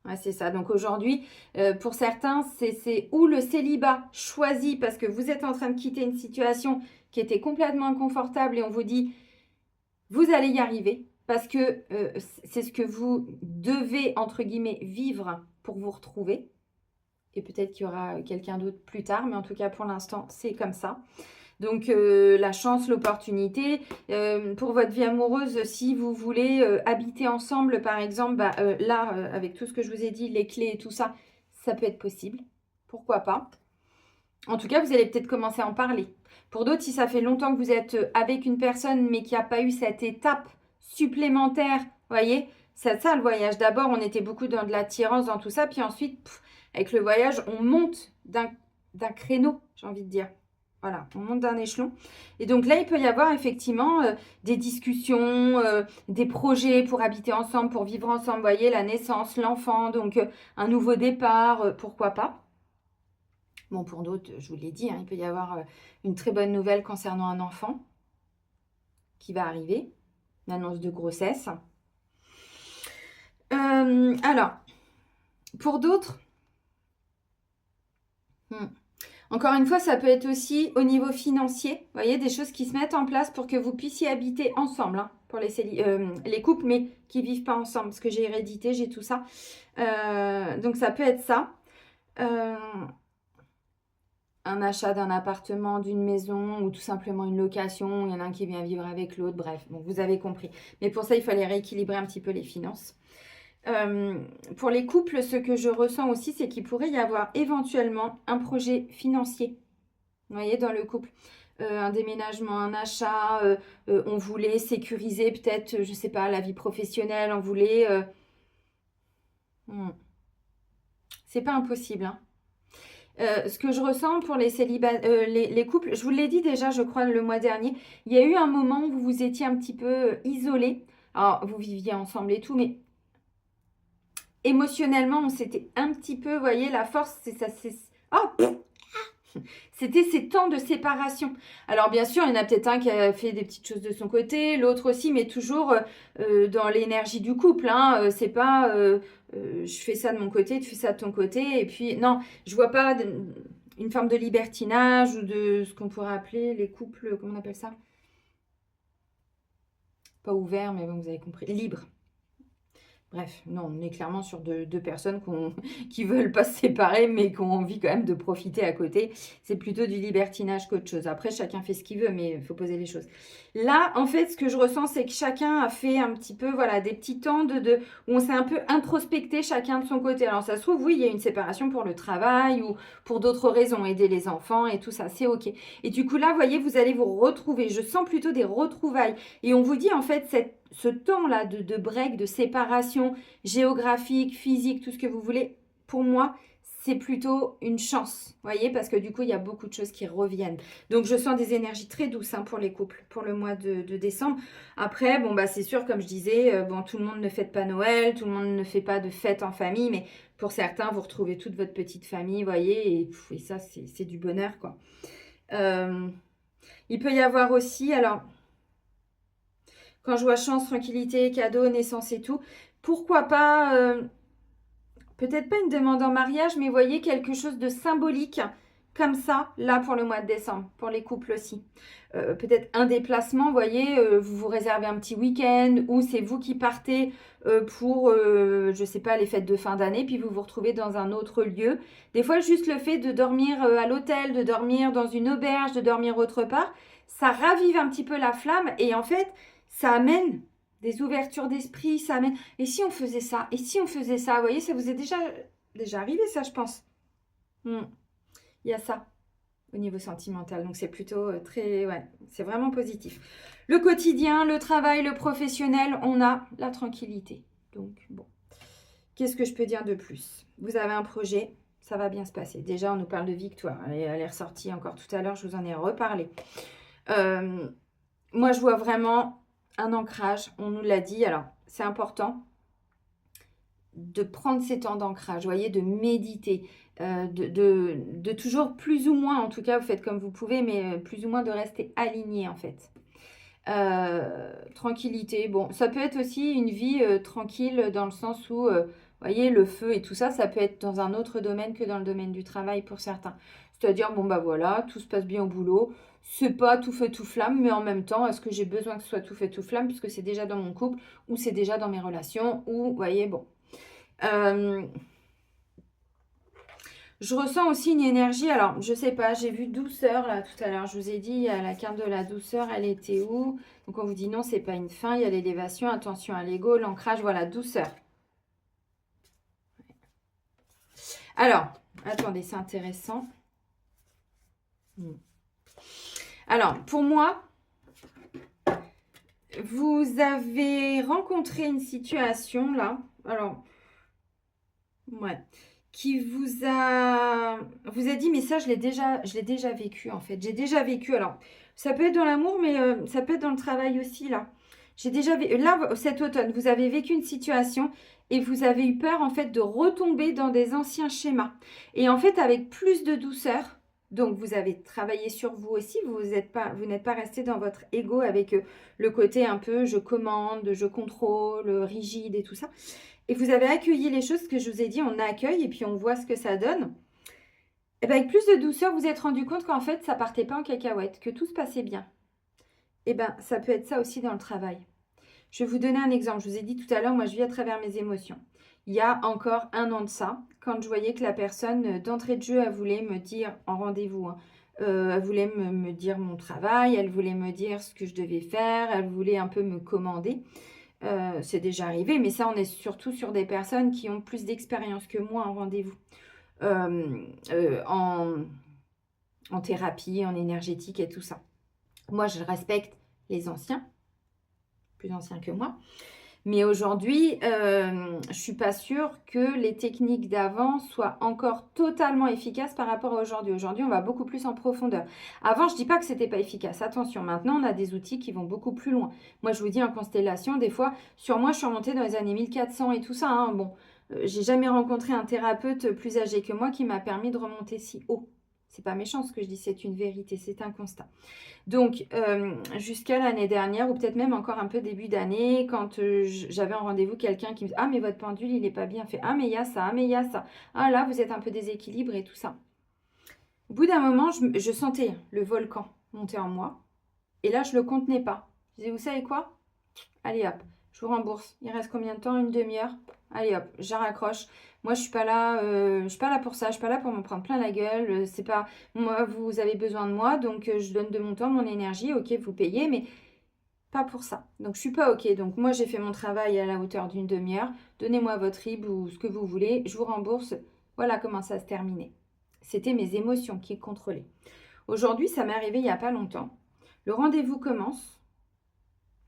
Ouais, c'est ça. Donc aujourd'hui, pour certains, c'est ou le célibat choisi parce que vous êtes en train de quitter une situation qui était complètement inconfortable et on vous dit, vous allez y arriver parce que c'est ce que vous devez, entre guillemets, vivre pour vous retrouver. Et peut-être qu'il y aura quelqu'un d'autre plus tard, mais en tout cas, pour l'instant, c'est comme ça. Donc, la chance, l'opportunité. Pour votre vie amoureuse, si vous voulez habiter ensemble, par exemple, bah, là, avec tout ce que je vous ai dit, les clés et tout ça, ça peut être possible. Pourquoi pas? En tout cas, vous allez peut-être commencer à en parler. Pour d'autres, si ça fait longtemps que vous êtes avec une personne, mais qu'il n'y a pas eu cette étape supplémentaire, vous voyez, c'est ça le voyage. D'abord, on était beaucoup dans de l'attirance, dans tout ça, puis ensuite, avec le voyage, on monte d'un créneau, j'ai envie de dire. Voilà, on monte d'un échelon. Et donc là, il peut y avoir effectivement des discussions, des projets pour habiter ensemble, pour vivre ensemble. Vous voyez, la naissance, l'enfant, donc un nouveau départ, pourquoi pas. Bon, pour d'autres, je vous l'ai dit, hein, il peut y avoir une très bonne nouvelle concernant un enfant qui va arriver, une annonce de grossesse. Alors, pour d'autres, encore une fois, ça peut être aussi au niveau financier. Vous voyez, des choses qui se mettent en place pour que vous puissiez habiter ensemble, hein, pour les couples, mais qui ne vivent pas ensemble. Parce que j'ai hérédité, j'ai tout ça. Donc, ça peut être ça. Un achat d'un appartement, d'une maison ou tout simplement une location. Il y en a un qui vient vivre avec l'autre. Bref, bon, vous avez compris. Mais pour ça, il fallait rééquilibrer un petit peu les finances. Pour les couples, ce que je ressens aussi, c'est qu'il pourrait y avoir éventuellement un projet financier, vous voyez, dans le couple. Un déménagement, un achat, on voulait sécuriser peut-être, je ne sais pas, la vie professionnelle, on voulait... C'est pas impossible, hein. Ce que je ressens pour les couples, je vous l'ai dit déjà, je crois, le mois dernier, il y a eu un moment où vous vous étiez un petit peu isolés. Alors, vous viviez ensemble et tout, mais émotionnellement, on s'était un petit peu, vous voyez, la force, c'est ça, c'était ces temps de séparation. Alors bien sûr, il y en a peut-être un qui a fait des petites choses de son côté, l'autre aussi, mais toujours dans l'énergie du couple. Hein. C'est pas je fais ça de mon côté, tu fais ça de ton côté. Et puis non, je vois pas une forme de libertinage ou de ce qu'on pourrait appeler les couples, comment on appelle ça? Pas ouvert, mais bon, vous avez compris, libre. Bref, non, on est clairement sur deux personnes qui veulent pas se séparer, mais qui ont envie quand même de profiter à côté. C'est plutôt du libertinage qu'autre chose. Après, chacun fait ce qu'il veut, mais il faut poser les choses. Là, en fait, ce que je ressens, c'est que chacun a fait un petit peu, voilà, des petits temps où on s'est un peu introspecté chacun de son côté. Alors, ça se trouve, oui, il y a une séparation pour le travail ou pour d'autres raisons, aider les enfants et tout ça, c'est OK. Et du coup, là, vous voyez, vous allez vous retrouver. Je sens plutôt des retrouvailles. Et on vous dit, en fait, ce temps-là de break, de séparation géographique, physique, tout ce que vous voulez, pour moi, c'est plutôt une chance, voyez, parce que du coup, il y a beaucoup de choses qui reviennent. Donc, je sens des énergies très douces pour les couples, pour le mois de décembre. Après, bon, bah, c'est sûr, comme je disais, bon, tout le monde ne fête pas Noël, tout le monde ne fait pas de fête en famille, mais pour certains, vous retrouvez toute votre petite famille, voyez, et ça, c'est du bonheur, quoi. Il peut y avoir aussi, alors... Quand je vois chance, tranquillité, cadeau, naissance et tout, pourquoi pas, peut-être pas une demande en mariage, mais voyez quelque chose de symbolique comme ça, là pour le mois de décembre, pour les couples aussi. Peut-être un déplacement, voyez, vous vous réservez un petit week-end ou c'est vous qui partez pour, je sais pas, les fêtes de fin d'année, puis vous vous retrouvez dans un autre lieu. Des fois, juste le fait de dormir à l'hôtel, de dormir dans une auberge, de dormir autre part, ça ravive un petit peu la flamme et en fait, ça amène des ouvertures d'esprit, ça amène... Et si on faisait ça? Et si on faisait ça? Vous voyez, ça vous est déjà arrivé, ça, je pense. Il y a ça au niveau sentimental. Donc, c'est plutôt très... Ouais, c'est vraiment positif. Le quotidien, le travail, le professionnel, on a la tranquillité. Donc, bon. Qu'est-ce que je peux dire de plus? Vous avez un projet, ça va bien se passer. Déjà, on nous parle de victoire. Elle est ressortie encore tout à l'heure, je vous en ai reparlé. Moi, je vois vraiment... un ancrage, on nous l'a dit, alors c'est important de prendre ces temps d'ancrage, voyez, de méditer, de toujours plus ou moins, en tout cas vous faites comme vous pouvez, mais plus ou moins de rester aligné en fait. Tranquillité. Bon, ça peut être aussi une vie tranquille dans le sens où, vous voyez, le feu et tout ça, ça peut être dans un autre domaine que dans le domaine du travail pour certains. C'est-à-dire, bon, bah voilà, tout se passe bien au boulot. C'est pas tout feu, tout flamme, mais en même temps, est-ce que j'ai besoin que ce soit tout feu, tout flamme, puisque c'est déjà dans mon couple, ou c'est déjà dans mes relations, ou, vous voyez, bon. Je ressens aussi une énergie, alors je sais pas, j'ai vu douceur là tout à l'heure, je vous ai dit, la carte de la douceur, elle était où? Donc on vous dit non, c'est pas une fin, il y a l'élévation, attention à l'ego, l'ancrage, voilà, douceur. Alors, attendez, c'est intéressant. Alors, pour moi, vous avez rencontré une situation là, alors, ouais, qui vous a dit, mais ça, je l'ai déjà vécu en fait. J'ai déjà vécu, alors, ça peut être dans l'amour, mais ça peut être dans le travail aussi là. J'ai déjà vécu, là, cet automne, vous avez vécu une situation et vous avez eu peur en fait de retomber dans des anciens schémas. Et en fait, avec plus de douceur, donc vous avez travaillé sur vous aussi, vous n'êtes pas resté dans votre ego avec le côté un peu je commande, je contrôle, rigide et tout ça. Et vous avez accueilli les choses que je vous ai dit, on accueille et puis on voit ce que ça donne. Et bien avec plus de douceur, vous vous êtes rendu compte qu'en fait, ça partait pas en cacahuète, que tout se passait bien. Et bien, ça peut être ça aussi dans le travail. Je vais vous donner un exemple. Je vous ai dit tout à l'heure, moi, je vis à travers mes émotions. Il y a encore 1 an de ça, quand je voyais que la personne, d'entrée de jeu, elle voulait me dire en rendez-vous, hein, elle voulait me dire mon travail, elle voulait me dire ce que je devais faire, elle voulait un peu me commander. C'est déjà arrivé, mais ça, on est surtout sur des personnes qui ont plus d'expérience que moi en rendez-vous. En thérapie, en énergétique et tout ça. Moi, je respecte les anciens, plus anciens que moi. Mais aujourd'hui, je ne suis pas sûre que les techniques d'avant soient encore totalement efficaces par rapport à aujourd'hui. Aujourd'hui, on va beaucoup plus en profondeur. Avant, je ne dis pas que ce n'était pas efficace. Attention, maintenant, on a des outils qui vont beaucoup plus loin. Moi, je vous dis en constellation, des fois, sur moi, je suis remontée dans les années 1400 et tout ça. Hein. Bon, j'ai jamais rencontré un thérapeute plus âgé que moi qui m'a permis de remonter si haut. C'est pas méchant ce que je dis, c'est une vérité, c'est un constat. Donc, jusqu'à l'année dernière, ou peut-être même encore un peu début d'année, quand j'avais en rendez-vous quelqu'un qui me dit « Ah, mais votre pendule, il n'est pas bien fait. Ah, mais il y a ça. Ah, mais il y a ça. Ah, là, vous êtes un peu déséquilibré et tout ça. » Au bout d'un moment, je sentais le volcan monter en moi. Et là, je ne le contenais pas. Je disais « Vous savez quoi? Allez, hop, je vous rembourse. Il reste combien de temps? Une demi-heure? Allez, hop, je raccroche. Moi, je suis pas là pour ça. Je suis pas là pour me prendre plein la gueule. C'est pas moi. Vous avez besoin de moi, donc je donne de mon temps, mon énergie. Ok, vous payez, mais pas pour ça. Donc, je suis pas ok. Donc, moi, j'ai fait mon travail à la hauteur d'une demi-heure. Donnez-moi votre RIB ou ce que vous voulez. Je vous rembourse. Voilà comment ça se terminait. C'était mes émotions qui contrôlaient. Aujourd'hui, ça m'est arrivé il y a pas longtemps. Le rendez-vous commence.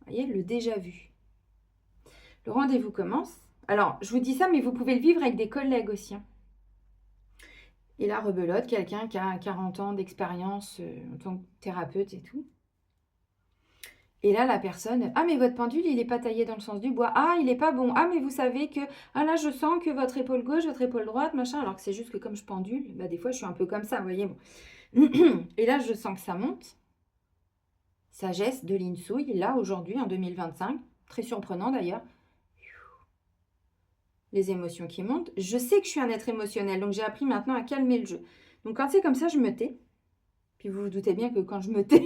Vous voyez, le déjà vu. Le rendez-vous commence. Alors, je vous dis ça, mais vous pouvez le vivre avec des collègues aussi. Hein. Et là, rebelote, quelqu'un qui a 40 ans d'expérience en tant que thérapeute et tout. Et là, la personne, ah, mais votre pendule, il n'est pas taillé dans le sens du bois. Ah, il n'est pas bon. Ah, mais vous savez que, ah là, je sens que votre épaule gauche, votre épaule droite, machin. Alors que c'est juste que comme je pendule, bah, des fois, je suis un peu comme ça, vous voyez. Bon. Et là, je sens que ça monte. Sagesse de l'insouille, là, aujourd'hui, en 2025. Très surprenant d'ailleurs. Les émotions qui montent. Je sais que je suis un être émotionnel, donc j'ai appris maintenant à calmer le jeu. Donc quand c'est comme ça, je me tais. Puis vous vous doutez bien que quand je me tais,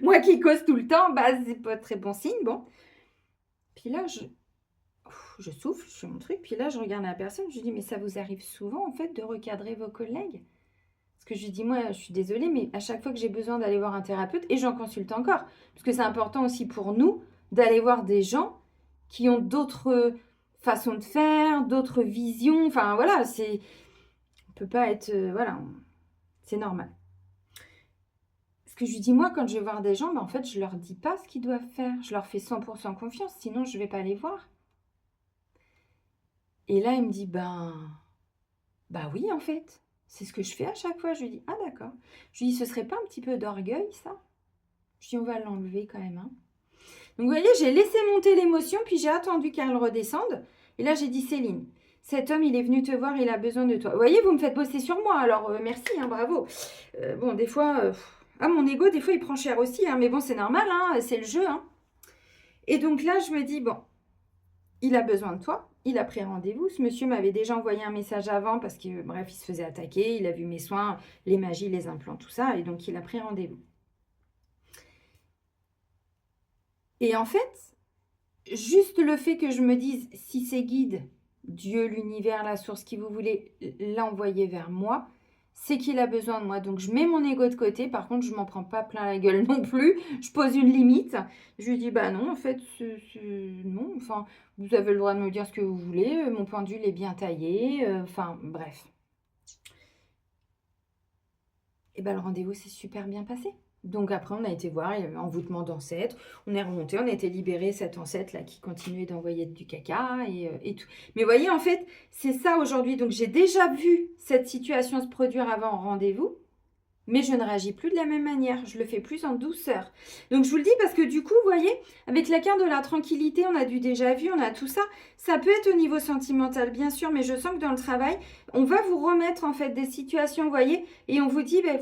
moi qui cause tout le temps, bah c'est pas très bon signe, bon. Puis là, je souffle, je fais mon truc, puis là, je regarde la personne, je lui dis, mais ça vous arrive souvent, en fait, de recadrer vos collègues? Parce que je lui dis, moi, je suis désolée, mais à chaque fois que j'ai besoin d'aller voir un thérapeute, et j'en consulte encore, parce que c'est important aussi pour nous d'aller voir des gens qui ont d'autres façons de faire, d'autres visions. Enfin, voilà, on peut pas être... voilà, c'est normal. Ce que je lui dis, moi, quand je vais voir des gens, ben, en fait, je leur dis pas ce qu'ils doivent faire. Je leur fais 100% confiance, sinon je vais pas les voir. Et là, il me dit, bah oui, en fait. C'est ce que je fais à chaque fois. Je lui dis, ah d'accord. Je lui dis, ce serait pas un petit peu d'orgueil, ça? Je dis, on va l'enlever quand même, hein. Donc, vous voyez, j'ai laissé monter l'émotion, puis j'ai attendu qu'elle redescende. Et là, j'ai dit, Céline, cet homme, il est venu te voir, il a besoin de toi. Vous voyez, vous me faites bosser sur moi, alors merci, hein, bravo. Bon, des fois, Ah, mon ego, des fois, il prend cher aussi, hein, mais bon, c'est normal, hein, c'est le jeu. Hein. Et donc là, je me dis, bon, il a besoin de toi, il a pris rendez-vous. Ce monsieur m'avait déjà envoyé un message avant parce que, bref, il se faisait attaquer, il a vu mes soins, les magies, les implants, tout ça, et donc il a pris rendez-vous. Et en fait, juste le fait que je me dise, si c'est guide, Dieu, l'univers, la source, qui vous voulez l'envoyer vers moi, c'est qu'il a besoin de moi. Donc je mets mon ego de côté. Par contre, je m'en prends pas plein la gueule non plus. Je pose une limite. Je lui dis, bah non, en fait, non. Enfin, vous avez le droit de me dire ce que vous voulez. Mon pendule est bien taillé. Enfin, bref. Et ben le rendez-vous s'est super bien passé. Donc après, on a été voir, il y avait un envoûtement d'ancêtre. On est remonté, on a été libéré cet ancêtre-là qui continuait d'envoyer du caca et tout. Mais vous voyez, en fait, c'est ça aujourd'hui. Donc j'ai déjà vu cette situation se produire avant en rendez-vous, mais je ne réagis plus de la même manière. Je le fais plus en douceur. Donc je vous le dis parce que du coup, vous voyez, avec la carte de la tranquillité, on a du déjà vu, on a tout ça. Ça peut être au niveau sentimental, bien sûr, mais je sens que dans le travail, on va vous remettre en fait des situations, vous voyez, et on vous dit, ben,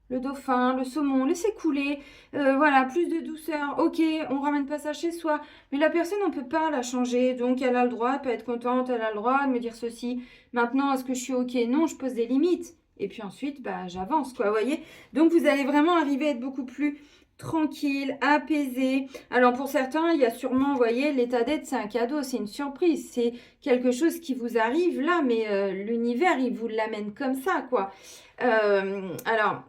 le dauphin, le saumon, laissez couler, voilà, plus de douceur, ok, on ramène pas ça chez soi, mais la personne, on peut pas la changer, donc elle a le droit de pas être contente, elle a le droit de me dire ceci, maintenant, est-ce que je suis ok? Non, je pose des limites, et puis ensuite, bah, j'avance, quoi, vous voyez? Donc, vous allez vraiment arriver à être beaucoup plus tranquille, apaisé. Alors, pour certains, il y a sûrement, vous voyez, l'état d'être, c'est un cadeau, c'est une surprise, c'est quelque chose qui vous arrive là, mais l'univers, il vous l'amène comme ça, quoi. Alors,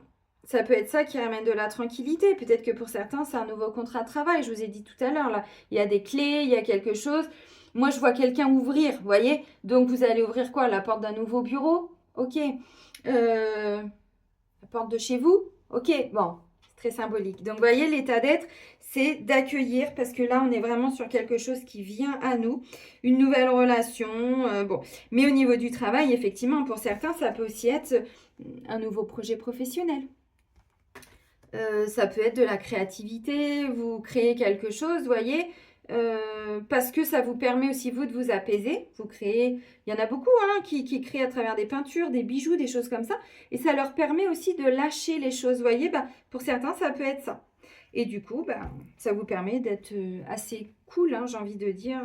ça peut être ça qui ramène de la tranquillité. Peut-être que pour certains, c'est un nouveau contrat de travail. Je vous ai dit tout à l'heure, là, il y a des clés, il y a quelque chose. Moi, je vois quelqu'un ouvrir, vous voyez? Donc, vous allez ouvrir quoi? La porte d'un nouveau bureau? Ok. La porte de chez vous? Ok. Bon, c'est très symbolique. Donc, vous voyez, l'état d'être, c'est d'accueillir parce que là, on est vraiment sur quelque chose qui vient à nous. Une nouvelle relation. Bon. Mais au niveau du travail, effectivement, pour certains, ça peut aussi être un nouveau projet professionnel. Ça peut être de la créativité, vous créez quelque chose, vous voyez, parce que ça vous permet aussi, vous, de vous apaiser. Vous créez, il y en a beaucoup hein, qui créent à travers des peintures, des bijoux, des choses comme ça, et ça leur permet aussi de lâcher les choses, vous voyez, bah, pour certains, ça peut être ça. Et du coup, bah, ça vous permet d'être assez cool, hein, j'ai envie de dire,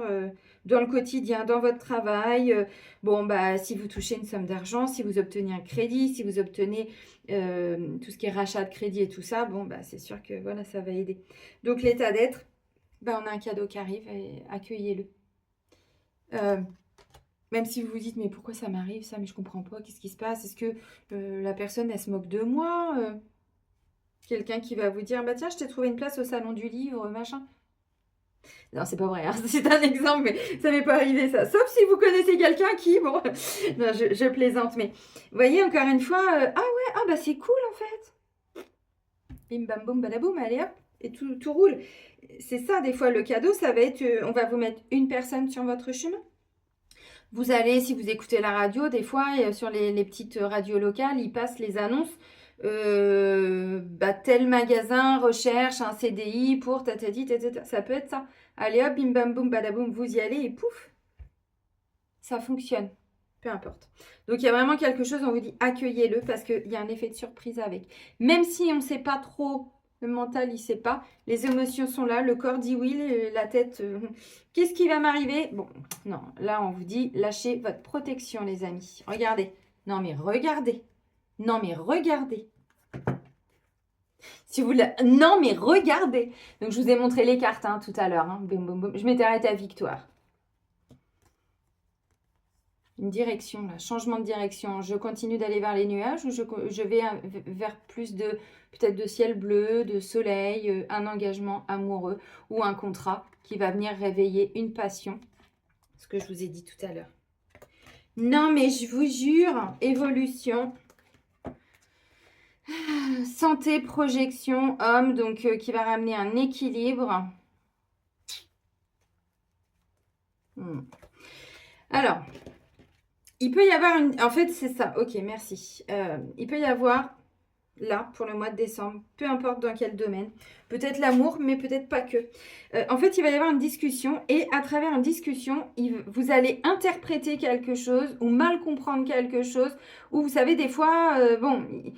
dans le quotidien, dans votre travail. Bon, bah, si vous touchez une somme d'argent, si vous obtenez un crédit, si vous obtenez tout ce qui est rachat de crédit et tout ça, bon, bah, c'est sûr que voilà, ça va aider. Donc, l'état d'être, bah, on a un cadeau qui arrive et accueillez-le. Même si vous vous dites, mais pourquoi ça m'arrive ça, mais je comprends pas, qu'est-ce qui se passe? Est-ce que la personne, elle se moque de moi? Quelqu'un qui va vous dire, bah tiens, je t'ai trouvé une place au salon du livre, machin. Non, c'est pas vrai, hein. C'est un exemple, mais ça m'est pas arrivé ça. Sauf si vous connaissez quelqu'un qui, bon, non, je plaisante, mais vous voyez, encore une fois, ah ouais, ah bah c'est cool en fait. Bim bam boum badaboum, allez hop, et tout roule. C'est ça, des fois, le cadeau, ça va être, on va vous mettre une personne sur votre chemin. Vous allez, si vous écoutez la radio, des fois, sur les petites radios locales, ils passent les annonces. Bah, tel magasin recherche un CDI pour tatati, tatata. Ça peut être ça. Allez hop, bim bam boum badaboum, vous y allez et pouf, ça fonctionne. Peu importe. Donc il y a vraiment quelque chose, on vous dit accueillez-le parce qu'il y a un effet de surprise avec. Même si on ne sait pas trop, le mental il ne sait pas, les émotions sont là, le corps dit oui, la tête, qu'est-ce qui va m'arriver? Bon, non, là on vous dit lâchez votre protection les amis. Regardez. Non mais regardez. Non mais regardez. Si vous Non mais regardez. Donc je vous ai montré les cartes hein, tout à l'heure. Hein. Boum, boum, boum. Je m'étais arrêtée à victoire. Une direction, là, changement de direction. Je continue d'aller vers les nuages ou je vais vers plus de, peut-être de ciel bleu, de soleil, un engagement amoureux ou un contrat qui va venir réveiller une passion. Ce que je vous ai dit tout à l'heure. Non, mais je vous jure, évolution. Santé, projection, homme, donc qui va ramener un équilibre. Alors, il peut y avoir une... En fait, c'est ça. Ok, merci. Il peut y avoir là, pour le mois de décembre, peu importe dans quel domaine. Peut-être l'amour, mais peut-être pas que. En fait, il va y avoir une discussion et à travers une discussion, vous allez interpréter quelque chose ou mal comprendre quelque chose. Ou vous savez, des fois, il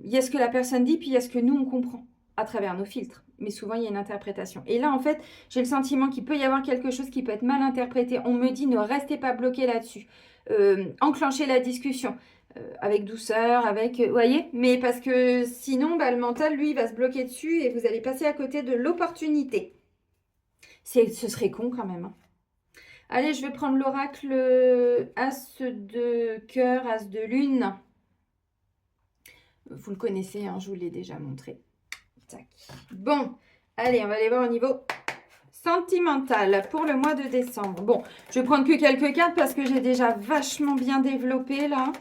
y a ce que la personne dit, puis il y a ce que nous, on comprend à travers nos filtres. Mais souvent, il y a une interprétation. Et là, en fait, j'ai le sentiment qu'il peut y avoir quelque chose qui peut être mal interprété. On me dit, ne restez pas bloqué là-dessus. Enclenchez la discussion. Avec douceur, vous voyez, mais parce que sinon, le mental, lui, il va se bloquer dessus et vous allez passer à côté de l'opportunité. Ce serait con quand même. Hein. Allez, je vais prendre l'oracle As de cœur, As de lune. Vous le connaissez, hein, je vous l'ai déjà montré. Tac. Bon, allez, on va aller voir au niveau sentimental pour le mois de décembre. Bon, je vais prendre que quelques cartes parce que j'ai déjà vachement bien développé là.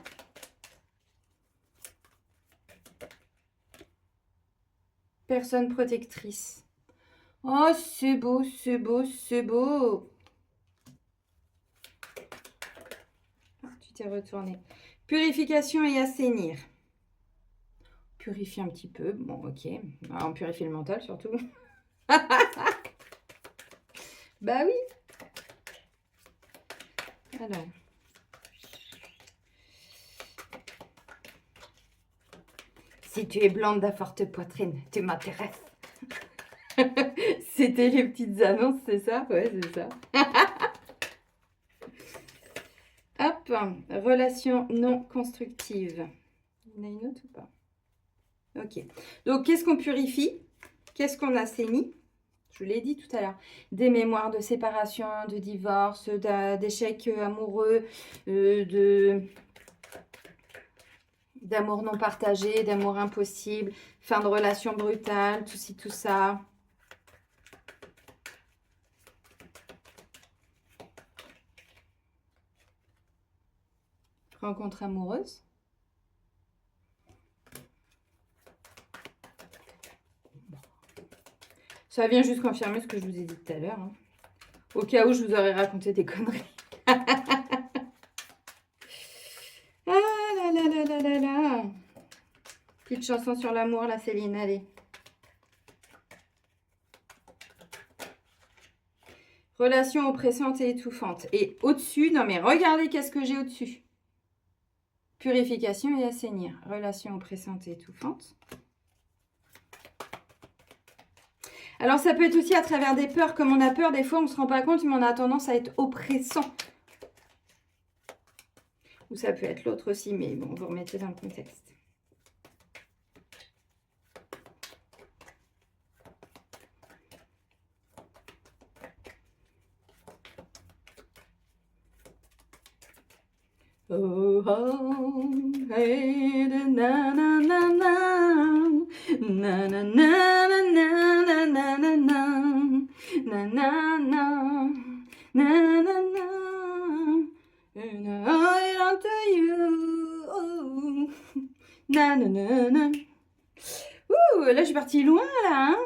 Personne protectrice. Oh, c'est beau, c'est beau, c'est beau. Ah, tu t'es retourné. Purification et assainir. Purifier un petit peu. Bon, ok. Alors, on purifie le mental surtout. Bah oui. Alors. Si tu es blonde à forte poitrine, tu m'intéresses. C'était les petites annonces, c'est ça? Ouais, c'est ça. Hop, relation non constructive. Il y en a une autre ou pas? Ok. Donc, qu'est-ce qu'on purifie? Qu'est-ce qu'on assainit? Je vous l'ai dit tout à l'heure. Des mémoires de séparation, de divorce, d'échecs amoureux, d'amour non partagé, d'amour impossible, fin de relation brutale, tout ci, tout ça. Rencontre amoureuse. Ça vient juste confirmer ce que je vous ai dit tout à l'heure. Hein. Au cas où je vous aurais raconté des conneries. Ah là là là là là là. Petite chanson sur l'amour, là, Céline, allez. Relation oppressante et étouffante. Et au-dessus, non mais regardez qu'est-ce que j'ai au-dessus. Purification et assainir. Relation oppressante et étouffante. Alors, ça peut être aussi à travers des peurs. Comme on a peur, des fois, on ne se rend pas compte, mais on a tendance à être oppressant. Ou ça peut être l'autre aussi, mais bon, vous remettez dans le contexte. Oh, oh, hey, na na na na, na na na na na na na na na na na na na na, and I want you, na na na na. Ouh, là je suis partie loin là, hein.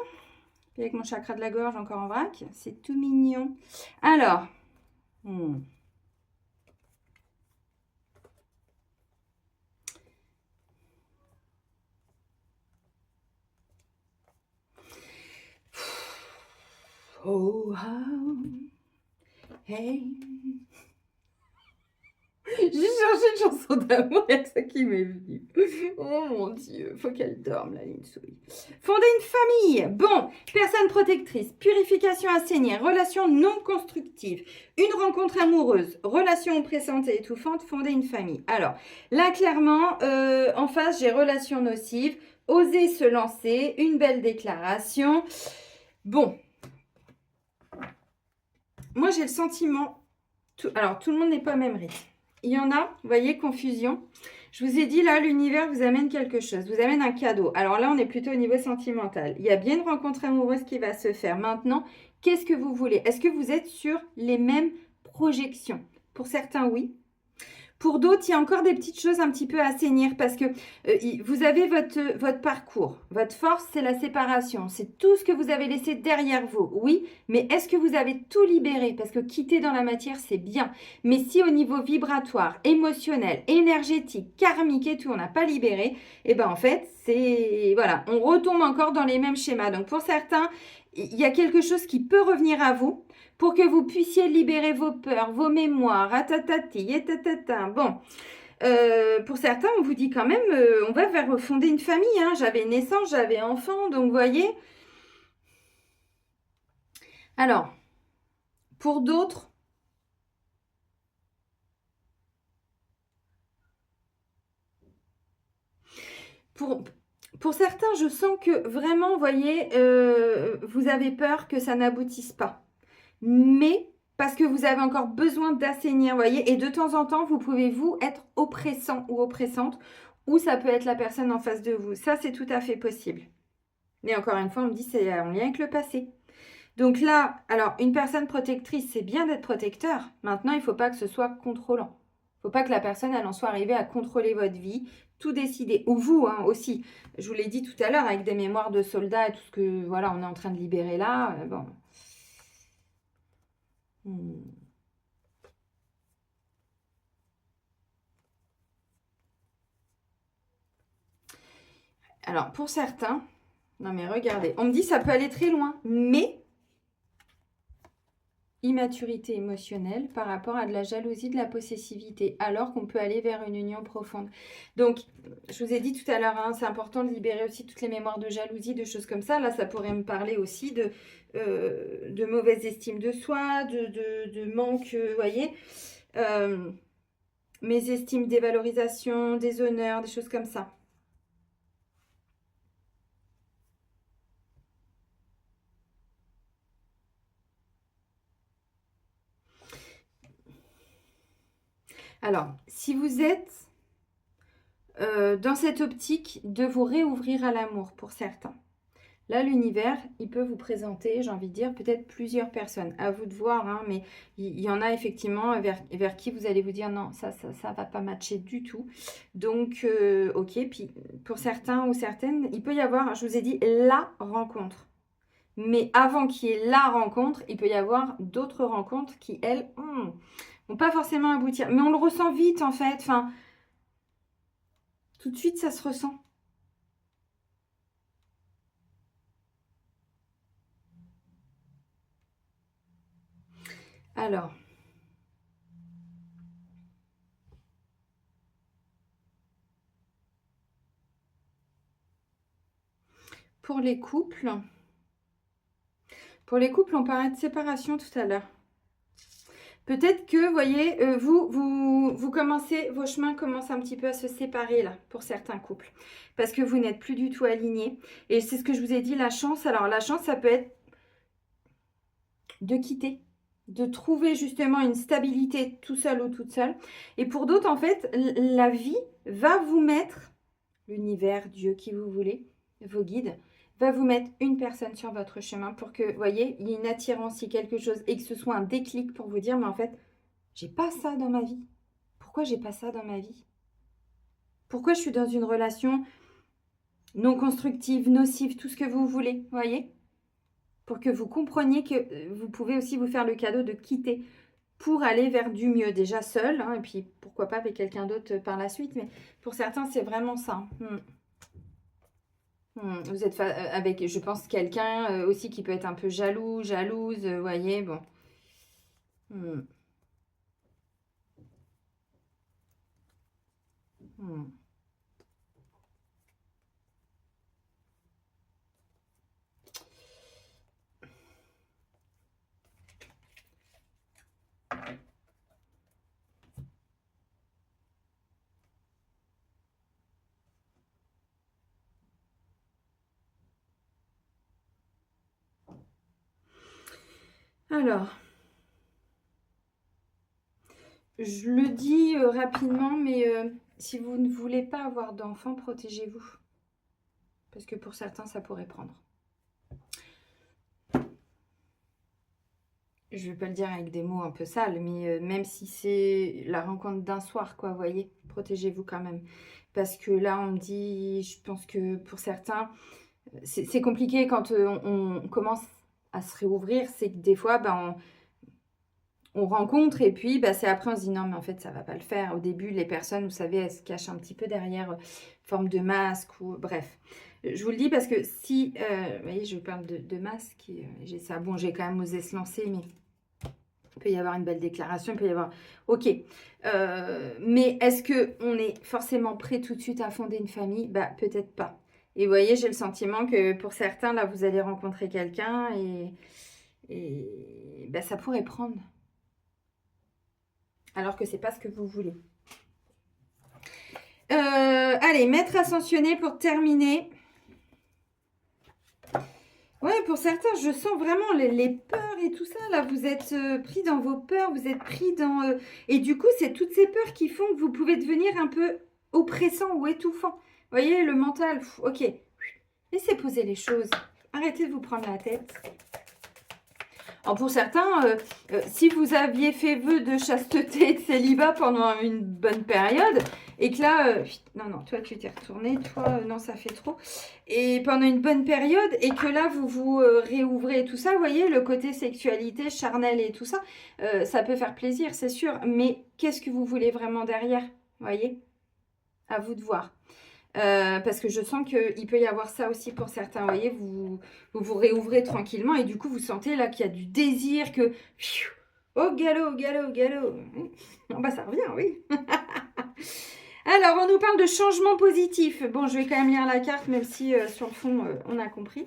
Avec mon chakra de la gorge encore en vrac, c'est tout mignon. Alors, oh, oh, hey. J'ai cherché une chanson d'amour, il y a ça qui m'est venu. Oh mon Dieu, faut qu'elle dorme, la ligne souris. Fonder une famille. Bon, personne protectrice, purification assainir, relation non constructive, une rencontre amoureuse, relation oppressante et étouffante, fonder une famille. Alors, là, clairement, en face, j'ai relation nocive, oser se lancer, une belle déclaration. Bon. Moi, j'ai le sentiment... Alors, tout le monde n'est pas au même rythme. Il y en a, vous voyez, confusion. Je vous ai dit, là, l'univers vous amène quelque chose, vous amène un cadeau. Alors là, on est plutôt au niveau sentimental. Il y a bien une rencontre amoureuse qui va se faire. Maintenant, qu'est-ce que vous voulez? Est-ce que vous êtes sur les mêmes projections? Pour certains, oui. Pour d'autres, il y a encore des petites choses un petit peu à assainir parce que vous avez votre parcours. Votre force, c'est la séparation. C'est tout ce que vous avez laissé derrière vous. Oui, mais est-ce que vous avez tout libéré? Parce que quitter dans la matière, c'est bien. Mais si au niveau vibratoire, émotionnel, énergétique, karmique et tout, on n'a pas libéré, eh ben en fait, c'est... Voilà, on retombe encore dans les mêmes schémas. Donc pour certains, il y a quelque chose qui peut revenir à vous pour que vous puissiez libérer vos peurs, vos mémoires, ratatati, et tatata. Bon, pour certains, on vous dit quand même, on va vers fonder une famille. Hein. J'avais naissance, j'avais enfant, donc vous voyez. Alors, pour d'autres, pour certains, je sens que vraiment, vous voyez, vous avez peur que ça n'aboutisse pas. Mais parce que vous avez encore besoin d'assainir, vous voyez, et de temps en temps, vous pouvez, vous, être oppressant ou oppressante, ou ça peut être la personne en face de vous. Ça, c'est tout à fait possible. Mais encore une fois, on me dit c'est en lien avec le passé. Donc là, alors, une personne protectrice, c'est bien d'être protecteur. Maintenant, il ne faut pas que ce soit contrôlant. Il ne faut pas que la personne, elle en soit arrivée à contrôler votre vie, tout décider. Ou vous, hein, aussi. Je vous l'ai dit tout à l'heure, avec des mémoires de soldats et tout ce que, voilà, on est en train de libérer là. Bon. Alors, pour certains, non mais regardez, on me dit ça peut aller très loin, mais immaturité émotionnelle par rapport à de la jalousie, de la possessivité, alors qu'on peut aller vers une union profonde. Donc, je vous ai dit tout à l'heure, hein, c'est important de libérer aussi toutes les mémoires de jalousie, de choses comme ça. Là, ça pourrait me parler aussi de mauvaise estime de soi, de manque, vous voyez, mes estimes, dévalorisation, déshonneur, des choses comme ça. Alors, si vous êtes dans cette optique de vous réouvrir à l'amour pour certains, là, l'univers, il peut vous présenter, j'ai envie de dire, peut-être plusieurs personnes. À vous de voir, hein, mais il y en a effectivement vers qui vous allez vous dire non, ça va pas matcher du tout. Donc, ok. Puis, pour certains ou certaines, il peut y avoir, je vous ai dit, la rencontre. Mais avant qu'il y ait la rencontre, il peut y avoir d'autres rencontres qui, elles, vont pas forcément aboutir. Mais on le ressent vite, en fait. Enfin, tout de suite, ça se ressent. Alors, pour les couples, on parlait de séparation tout à l'heure. Peut-être que, vous voyez, vous commencez, vos chemins commencent un petit peu à se séparer là, pour certains couples. Parce que vous n'êtes plus du tout alignés. Et c'est ce que je vous ai dit, la chance. Alors, la chance, ça peut être de quitter, de trouver justement une stabilité tout seul ou toute seule. Et pour d'autres, en fait, la vie va vous mettre, l'univers, Dieu, qui vous voulez, vos guides, va vous mettre une personne sur votre chemin pour que, vous voyez, il y ait une attirance, il y ait quelque chose et que ce soit un déclic pour vous dire, mais en fait, j'ai pas ça dans ma vie. Pourquoi j'ai pas ça dans ma vie? Pourquoi je suis dans une relation non constructive, nocive, tout ce que vous voulez, vous voyez? Pour que vous compreniez que vous pouvez aussi vous faire le cadeau de quitter pour aller vers du mieux, déjà seul, hein, et puis pourquoi pas avec quelqu'un d'autre par la suite, mais pour certains, c'est vraiment ça. Vous êtes avec, je pense, quelqu'un aussi qui peut être un peu jaloux, jalouse, vous voyez, bon. Hmm. Hmm. Alors, je le dis rapidement, mais si vous ne voulez pas avoir d'enfants, protégez-vous. Parce que pour certains, ça pourrait prendre. je vais pas le dire avec des mots un peu sales, mais même si c'est la rencontre d'un soir, quoi, vous voyez, protégez-vous quand même. Parce que là, on me dit, je pense que pour certains, c'est compliqué quand on commence à se réouvrir, c'est que des fois, ben, on rencontre et puis c'est après on se dit non mais en fait ça va pas le faire. Au début les personnes, vous savez, elles se cachent un petit peu derrière forme de masque ou bref. Je vous le dis parce que si, vous voyez, je parle de masque et j'ai ça. Bon, j'ai quand même osé se lancer, mais il peut y avoir une belle déclaration, il peut y avoir... Ok. Mais est-ce qu'on est forcément prêt tout de suite à fonder une famille? Bah, peut-être pas. Et vous voyez, j'ai le sentiment que pour certains, là, vous allez rencontrer quelqu'un et ça pourrait prendre. Alors que c'est pas ce que vous voulez. Allez, maître ascensionné pour terminer. Ouais, pour certains, je sens vraiment les peurs et tout ça. Là, vous êtes pris dans vos peurs, vous êtes pris dans... Et du coup, c'est toutes ces peurs qui font que vous pouvez devenir un peu oppressant ou étouffant. Vous voyez, le mental, ok. Laissez poser les choses. Arrêtez de vous prendre la tête. Alors pour certains, si vous aviez fait vœu de chasteté et de célibat pendant une bonne période, et que là, non, toi tu t'es retourné, toi, non, ça fait trop, et pendant une bonne période, et que là vous vous réouvrez et tout ça, vous voyez, le côté sexualité, charnel et tout ça, ça peut faire plaisir, c'est sûr, mais qu'est-ce que vous voulez vraiment derrière, vous voyez? À vous de voir. Parce que je sens qu'il peut y avoir ça aussi pour certains. Vous voyez, vous réouvrez tranquillement et du coup, vous sentez là qu'il y a du désir, que... Au galop, au galop, au galop. Oh, ça revient, oui. Alors, on nous parle de changement positif. Bon, je vais quand même lire la carte, même si sur le fond, on a compris.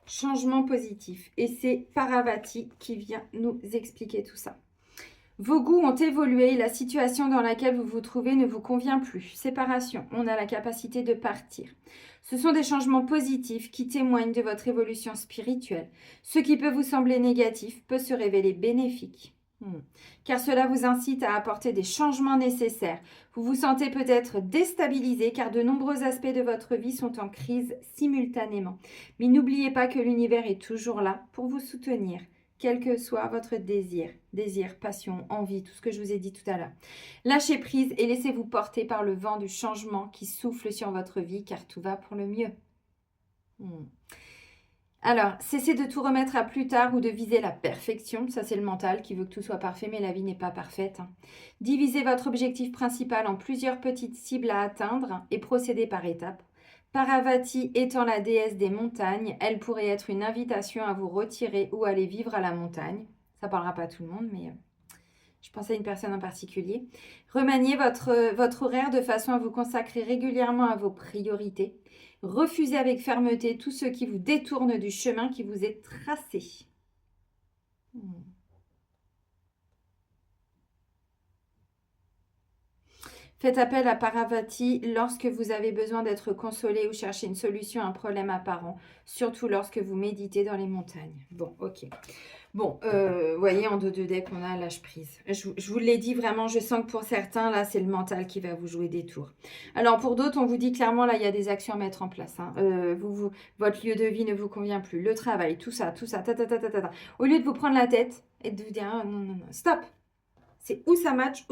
Changement positif. Et c'est Parvati qui vient nous expliquer tout ça. Vos goûts ont évolué, la situation dans laquelle vous vous trouvez ne vous convient plus. Séparation, on a la capacité de partir. Ce sont des changements positifs qui témoignent de votre évolution spirituelle. Ce qui peut vous sembler négatif peut se révéler bénéfique. Car cela vous incite à apporter des changements nécessaires. Vous vous sentez peut-être déstabilisé car de nombreux aspects de votre vie sont en crise simultanément. Mais n'oubliez pas que l'univers est toujours là pour vous soutenir. Quel que soit votre désir, passion, envie, tout ce que je vous ai dit tout à l'heure. Lâchez prise et laissez-vous porter par le vent du changement qui souffle sur votre vie, car tout va pour le mieux. Alors, cessez de tout remettre à plus tard ou de viser la perfection. Ça, c'est le mental qui veut que tout soit parfait, mais la vie n'est pas parfaite. Divisez votre objectif principal en plusieurs petites cibles à atteindre et procédez par étapes. Parvati étant la déesse des montagnes, elle pourrait être une invitation à vous retirer ou aller vivre à la montagne. Ça ne parlera pas à tout le monde, mais je pense à une personne en particulier. Remaniez votre horaire de façon à vous consacrer régulièrement à vos priorités. Refusez avec fermeté tout ce qui vous détourne du chemin qui vous est tracé. Faites appel à Parvati lorsque vous avez besoin d'être consolé ou chercher une solution à un problème apparent, surtout lorsque vous méditez dans les montagnes. Bon, ok. Bon, vous voyez, en dos de deck, on a lâche prise. Je vous l'ai dit vraiment, je sens que pour certains, là, c'est le mental qui va vous jouer des tours. Alors, pour d'autres, on vous dit clairement, là, il y a des actions à mettre en place. Hein. Votre lieu de vie ne vous convient plus. Le travail, tout ça, Au lieu de vous prendre la tête et de vous dire, ah, non, stop. C'est où ça match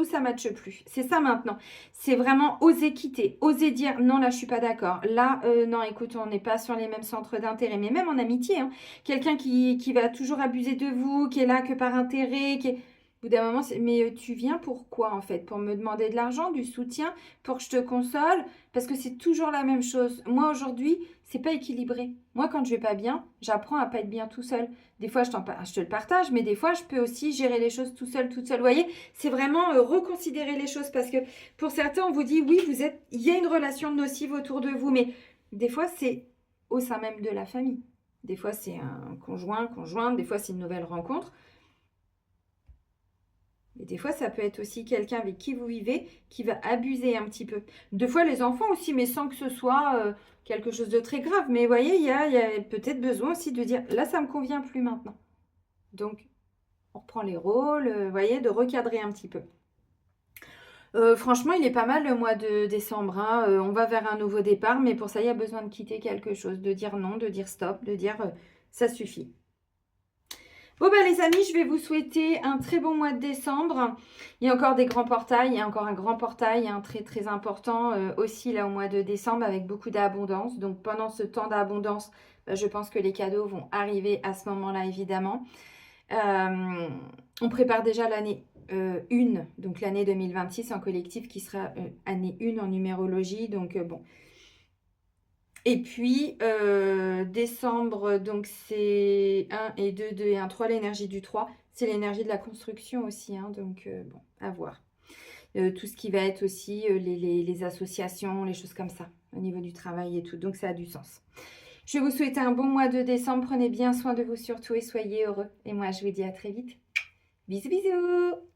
plus. C'est ça maintenant. C'est vraiment oser quitter, oser dire non, là je suis pas d'accord. Là, non, écoute, on n'est pas sur les mêmes centres d'intérêt, mais même en amitié. Hein. Quelqu'un qui va toujours abuser de vous, qui est là que par intérêt, qui est... Au bout d'un moment, mais tu viens pourquoi en fait? Pour me demander de l'argent, du soutien, pour que je te console? Parce que c'est toujours la même chose. Moi aujourd'hui, c'est pas équilibré. Moi quand je vais pas bien, j'apprends à pas être bien tout seul. Des fois je te le partage, mais des fois je peux aussi gérer les choses tout seul, toute seule. Vous voyez, c'est vraiment reconsidérer les choses parce que pour certains on vous dit oui, il y a une relation nocive autour de vous, mais des fois c'est au sein même de la famille. Des fois c'est un conjointe, des fois c'est une nouvelle rencontre. Et des fois, ça peut être aussi quelqu'un avec qui vous vivez qui va abuser un petit peu. Des fois, les enfants aussi, mais sans que ce soit quelque chose de très grave. Mais vous voyez, il y a peut-être besoin aussi de dire, là, ça ne me convient plus maintenant. Donc, on reprend les rôles, vous voyez, de recadrer un petit peu. Franchement, il est pas mal le mois de décembre. Hein. On va vers un nouveau départ, mais pour ça, il y a besoin de quitter quelque chose, de dire non, de dire stop, de dire Ça suffit. Bon, bah, les amis, je vais vous souhaiter un très bon mois de décembre. Il y a encore des grands portails. Il y a encore un grand portail, hein, très, très important aussi là au mois de décembre avec beaucoup d'abondance. Donc, pendant ce temps d'abondance, bah, je pense que les cadeaux vont arriver à ce moment-là, évidemment. On prépare déjà l'année 1, donc l'année 2026 en collectif qui sera année 1 en numérologie. Donc, bon. Et puis, décembre, donc c'est 1 et 2, 2 et 1, 3, l'énergie du 3. C'est l'énergie de la construction aussi, hein, donc bon, à voir. Tout ce qui va être aussi les associations, les choses comme ça, au niveau du travail et tout. Donc, ça a du sens. Je vais vous souhaiter un bon mois de décembre. Prenez bien soin de vous surtout et soyez heureux. Et moi, je vous dis à très vite. Bisous, bisous!